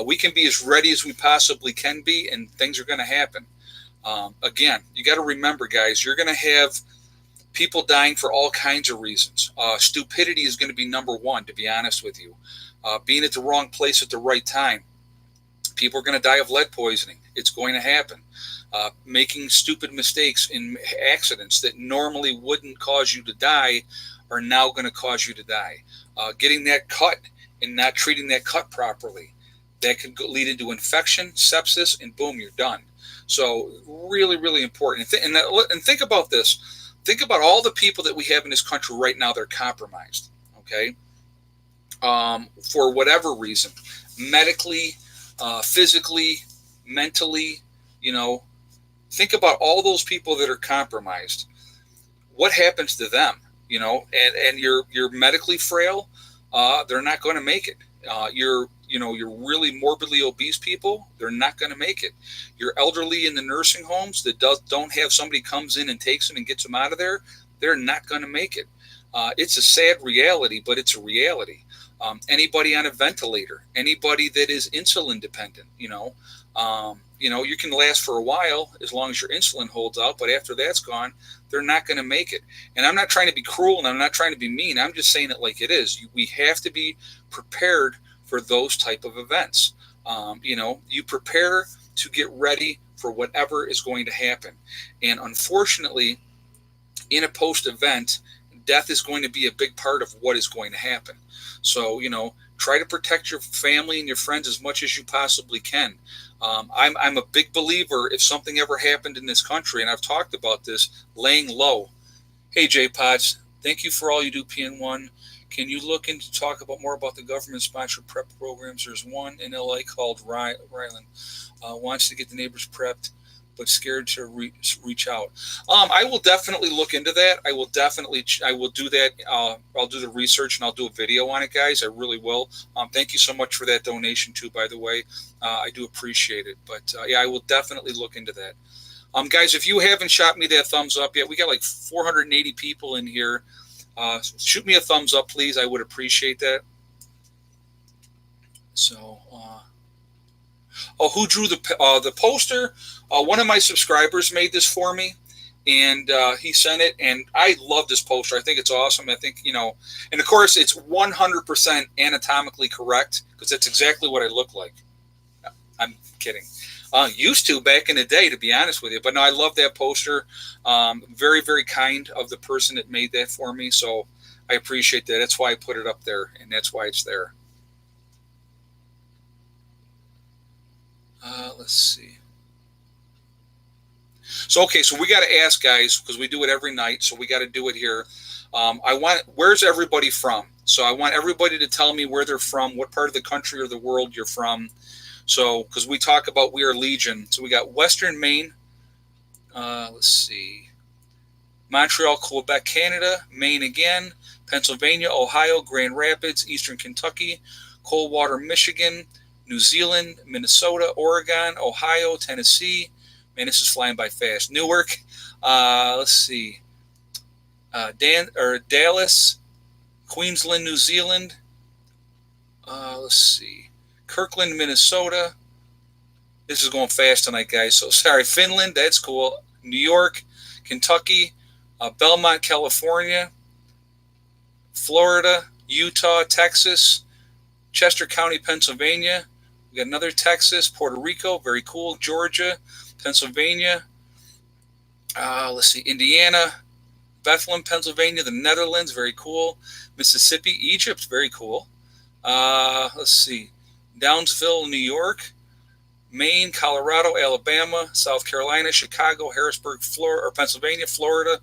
We can be as ready as we possibly can be, and things are going to happen. Again, you got to remember, guys, you're going to have people dying for all kinds of reasons. Stupidity is going to be number one, to be honest with you. Being at the wrong place at the right time. People are going to die of lead poisoning. It's going to happen. Making stupid mistakes in accidents that normally wouldn't cause you to die are now going to cause you to die. Getting that cut and not treating that cut properly, that could lead into infection, sepsis, and boom, you're done. So really, really important. And think about this. Think about all the people that we have in this country right now. They're compromised, okay, for whatever reason, medically, physically, mentally. Think about all those people that are compromised. What happens to them? And you're medically frail. They're not going to make it. You're really morbidly obese people. They're not going to make it. You're elderly in the nursing homes that don't have somebody comes in and takes them and gets them out of there. They're not going to make it. It's a sad reality, but it's a reality. Anybody on a ventilator, anybody that is insulin dependent, you can last for a while as long as your insulin holds out, but after that's gone, they're not going to make it. And I'm not trying to be cruel and I'm not trying to be mean. I'm just saying it like it is. We have to be prepared for those type of events. You prepare to get ready for whatever is going to happen. And unfortunately, in a post event, death is going to be a big part of what is going to happen. So, try to protect your family and your friends as much as you possibly can. I'm a big believer if something ever happened in this country, and I've talked about this, laying low. Hey, J Pods, thank you for all you do, PN1. Can you look into talk about more about the government-sponsored prep programs? There's one in LA called Ryland. Wants to get the neighbors prepped, but scared to reach out. I will definitely look into that. I will do that. I'll do the research and I'll do a video on it, guys. I really will. Thank you so much for that donation too, by the way. I do appreciate it. But yeah, I will definitely look into that. Guys, if you haven't shot me that thumbs up yet, we got like 480 people in here. Shoot me a thumbs up, please. I would appreciate that. So, who drew the poster? One of my subscribers made this for me, and he sent it, and I love this poster. I think it's awesome. I think, and of course, it's 100% anatomically correct because that's exactly what I look like. I'm kidding. Used to back in the day, to be honest with you. But no, I love that poster. Very, very kind of the person that made that for me. So I appreciate that. That's why I put it up there, and that's why it's there. Let's see. So, okay, so we got to ask, guys, because we do it every night, so we got to do it here. Where's everybody from? So I want everybody to tell me where they're from, what part of the country or the world you're from. So, because we talk about we are Legion. So we got Western Maine. Let's see. Montreal, Quebec, Canada. Maine again. Pennsylvania, Ohio, Grand Rapids, Eastern Kentucky, Coldwater, Michigan, New Zealand, Minnesota, Oregon, Ohio, Tennessee. Man, this is flying by fast. Newark. Let's see. Dallas, Queensland, New Zealand. Let's see. Kirkland, Minnesota. This is going fast tonight, guys. So sorry. Finland, that's cool. New York, Kentucky, Belmont, California, Florida, Utah, Texas, Chester County, Pennsylvania. We got another Texas, Puerto Rico, very cool. Georgia, Pennsylvania. Let's see, Indiana, Bethlehem, Pennsylvania, the Netherlands, very cool. Mississippi, Egypt, very cool. Let's see, Downsville, New York, Maine, Colorado, Alabama, South Carolina, Chicago, Harrisburg, Florida, or Pennsylvania, Florida,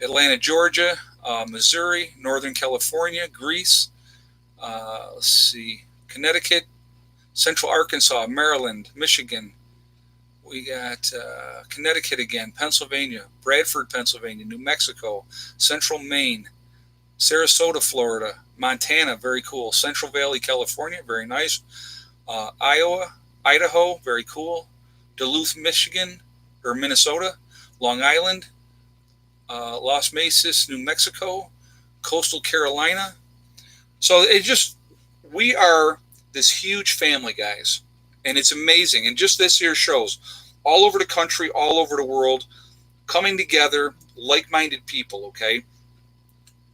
Atlanta, Georgia, Missouri, Northern California, Greece. Let's see, Connecticut, Central Arkansas, Maryland, Michigan. We got Connecticut again, Pennsylvania, Bradford, Pennsylvania, New Mexico, Central Maine, Sarasota, Florida, Montana, very cool. Central Valley, California, very nice. Iowa, Idaho, very cool. Duluth, Michigan, or Minnesota. Long Island, Las Mesas, New Mexico, Coastal Carolina. So we are this huge family, guys. And it's amazing. And just this year shows all over the country, all over the world, coming together, like-minded people, okay?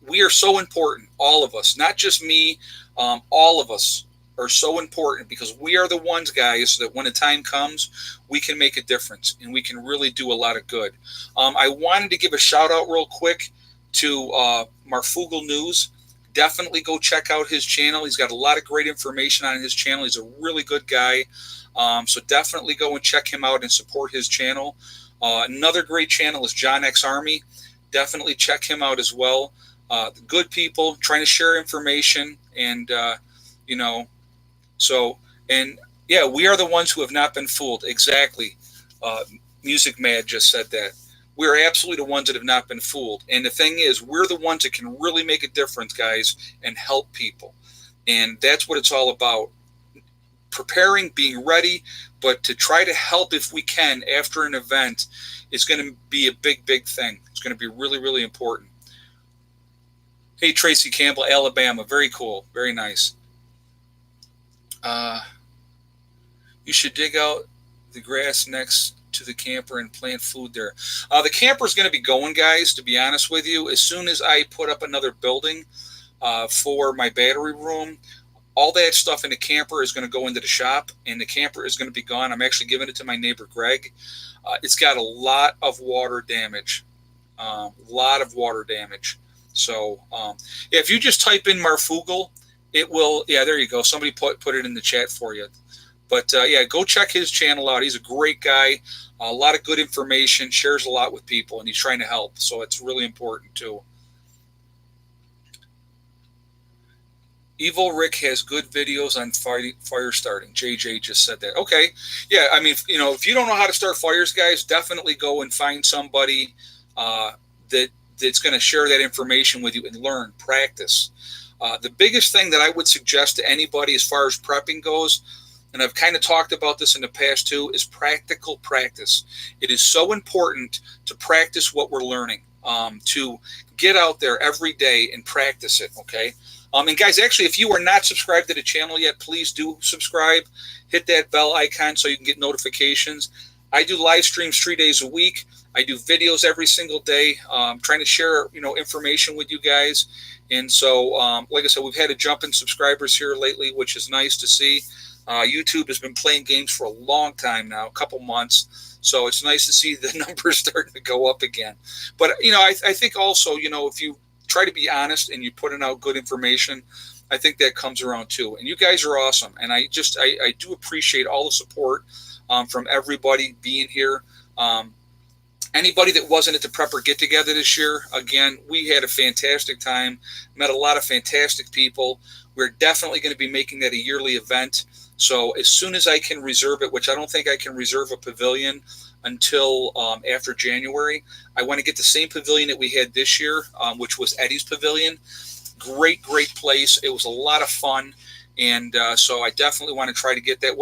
We are so important, all of us, not just me. All of us are so important because we are the ones, guys, that when the time comes, we can make a difference and we can really do a lot of good. I wanted to give a shout out real quick to Marfugal News. Definitely go check out his channel. He's got a lot of great information on his channel. He's a really good guy. So definitely go and check him out and support his channel. Another great channel is John X Army. Definitely check him out as well. Good people trying to share information and, we are the ones who have not been fooled. Exactly. Music Mad just said that. We're absolutely the ones that have not been fooled. And the thing is, we're the ones that can really make a difference, guys, and help people. And that's what it's all about. Preparing, being ready, but to try to help if we can after an event is going to be a big, big thing. It's going to be really, really important. Hey, Tracy Campbell, Alabama. Very cool. Very nice. You should dig out the grass next to the camper and plant food there. The camper is going to be going, guys, to be honest with you. As soon as I put up another building for my battery room, all that stuff in the camper is going to go into the shop, and the camper is going to be gone. I'm actually giving it to my neighbor, Greg. It's got a lot of water damage. So, if you just type in Marfugal, it will, there you go. Somebody put it in the chat for you. But, go check his channel out. He's a great guy, a lot of good information, shares a lot with people, and he's trying to help. So it's really important, too. Evil Rick has good videos on fire starting. JJ just said that. Okay. Yeah, I mean, if you don't know how to start fires, guys, definitely go and find somebody that's going to share that information with you and learn, practice. The biggest thing that I would suggest to anybody as far as prepping goes, and I've kind of talked about this in the past too, is practical practice. It is so important to practice what we're learning, to get out there every day and practice it, okay? And guys, actually, if you are not subscribed to the channel yet, please do subscribe. Hit that bell icon so you can get notifications. I do live streams 3 days a week. I do videos every single day, trying to share, information with you guys. And so, like I said, we've had a jump in subscribers here lately, which is nice to see. YouTube has been playing games for a long time now, a couple months. So it's nice to see the numbers starting to go up again. But, I think also, if you try to be honest and you put out good information, I think that comes around too. And you guys are awesome. And I do appreciate all the support from everybody being here. Anybody that wasn't at the Prepper Get Together this year, again, we had a fantastic time, met a lot of fantastic people. We're definitely going to be making that a yearly event. So as soon as I can reserve it, which I don't think I can reserve a pavilion until after January, I want to get the same pavilion that we had this year, which was Eddie's Pavilion. Great place. It was a lot of fun. And so I definitely want to try to get that.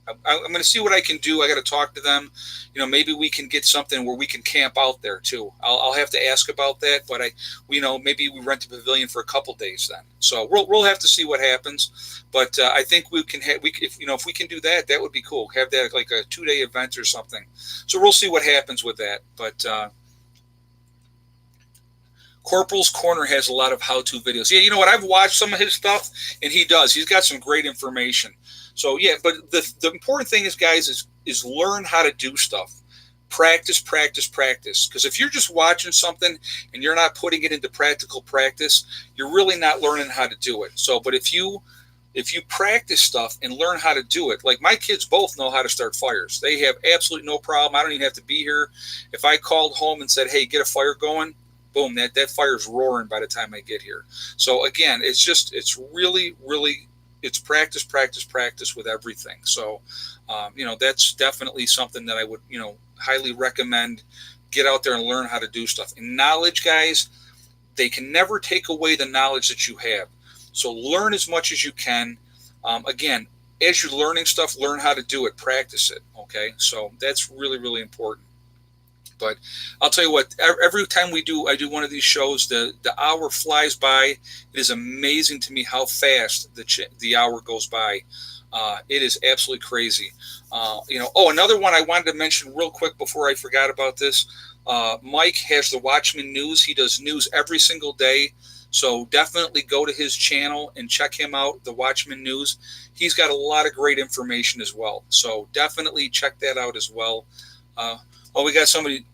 I'm going to see what I can do. I got to talk to them. Maybe we can get something where we can camp out there too. I'll have to ask about that, but maybe we rent a pavilion for a couple days then. So we'll have to see what happens. But I think we can have, if we can do that, that would be cool. Have that like a 2-day event or something. So we'll see what happens with that. But Corporal's Corner has a lot of how-to videos. Yeah, you know what? I've watched some of his stuff, and he's got some great information. So yeah, but the important thing is, guys, is learn how to do stuff. Practice. Because if you're just watching something and you're not putting it into practical practice, you're really not learning how to do it. So, but if you practice stuff and learn how to do it, like my kids both know how to start fires. They have absolutely no problem. I don't even have to be here. If I called home and said, hey, get a fire going, boom, that fire's roaring by the time I get here. So again, it's really it's practice with everything. So, that's definitely something that I would, highly recommend. Get out there and learn how to do stuff. And knowledge, guys, they can never take away the knowledge that you have. So learn as much as you can. Again, as you're learning stuff, learn how to do it, practice it. Okay. So that's really important. But I'll tell you what, every time I do one of these shows, the hour flies by. It is amazing to me how fast the hour goes by. It is absolutely crazy. Another one I wanted to mention real quick before I forgot about this. Mike has the Watchman News. He does news every single day. So definitely go to his channel and check him out, the Watchman News. He's got a lot of great information as well. So definitely check that out as well. We got somebody,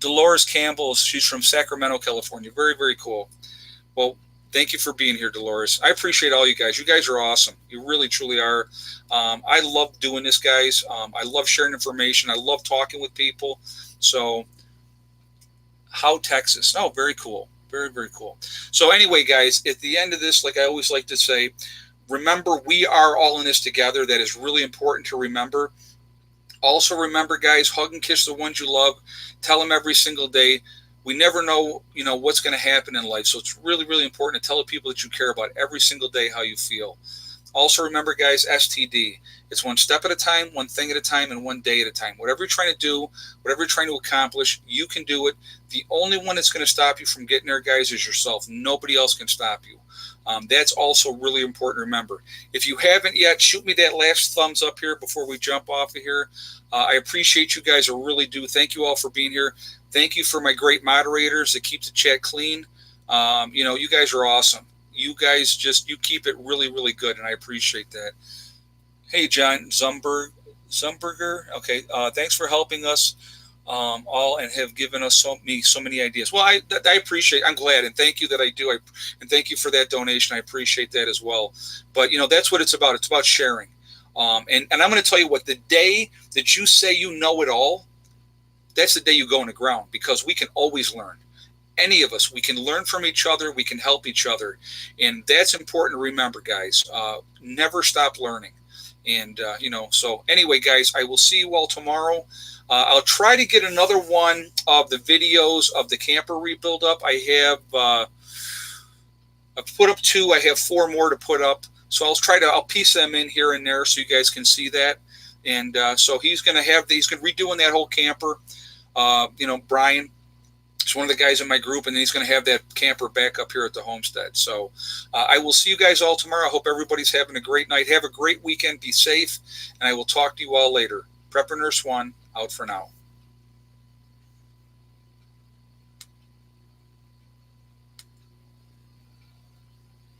Dolores Campbell. She's from Sacramento, California. Very cool. Well, thank you for being here, Dolores. I appreciate all you guys. You guys are awesome. You really, truly are. I love doing this, guys. I love sharing information. I love talking with people. So, how Texas? Oh, very cool. Very cool. So anyway, guys, at the end of this, like I always like to say, remember, we are all in this together. That is really important to remember. Also remember, guys, hug and kiss the ones you love. Tell them every single day. We never know, what's going to happen in life. So it's really important to tell the people that you care about every single day how you feel. Also remember, guys, STD. It's one step at a time, one thing at a time, and one day at a time. Whatever you're trying to do, whatever you're trying to accomplish, you can do it. The only one that's going to stop you from getting there, guys, is yourself. Nobody else can stop you. That's also really important to remember. If you haven't yet, shoot me that last thumbs up here before we jump off of here. I appreciate you guys. I really do. Thank you all for being here. Thank you for my great moderators that keep the chat clean. You guys are awesome. You guys you keep it really good, and I appreciate that. Hey, John Zumberger. Okay, thanks for helping us all and have given us so many ideas. Well, I appreciate. I'm glad, and thank you that I do. And thank you for that donation. I appreciate that as well. But that's what it's about. It's about sharing. And I'm going to tell you what. The day that you say you know it all, that's the day you go in the ground, because we can always learn. Any of us, we can learn from each other. We can help each other, and that's important to remember, guys. Never stop learning. And so anyway, guys, I will see you all tomorrow. I'll try to get another one of the videos of the camper rebuild up. I've put up 2. I have 4 more to put up. So I'll piece them in here and there so you guys can see that. And so he's going to redoing that whole camper. Brian, he's one of the guys in my group, and then he's going to have that camper back up here at the homestead. So I will see you guys all tomorrow. I hope everybody's having a great night. Have a great weekend. Be safe, and I will talk to you all later. Prepper Nurse 1, out for now.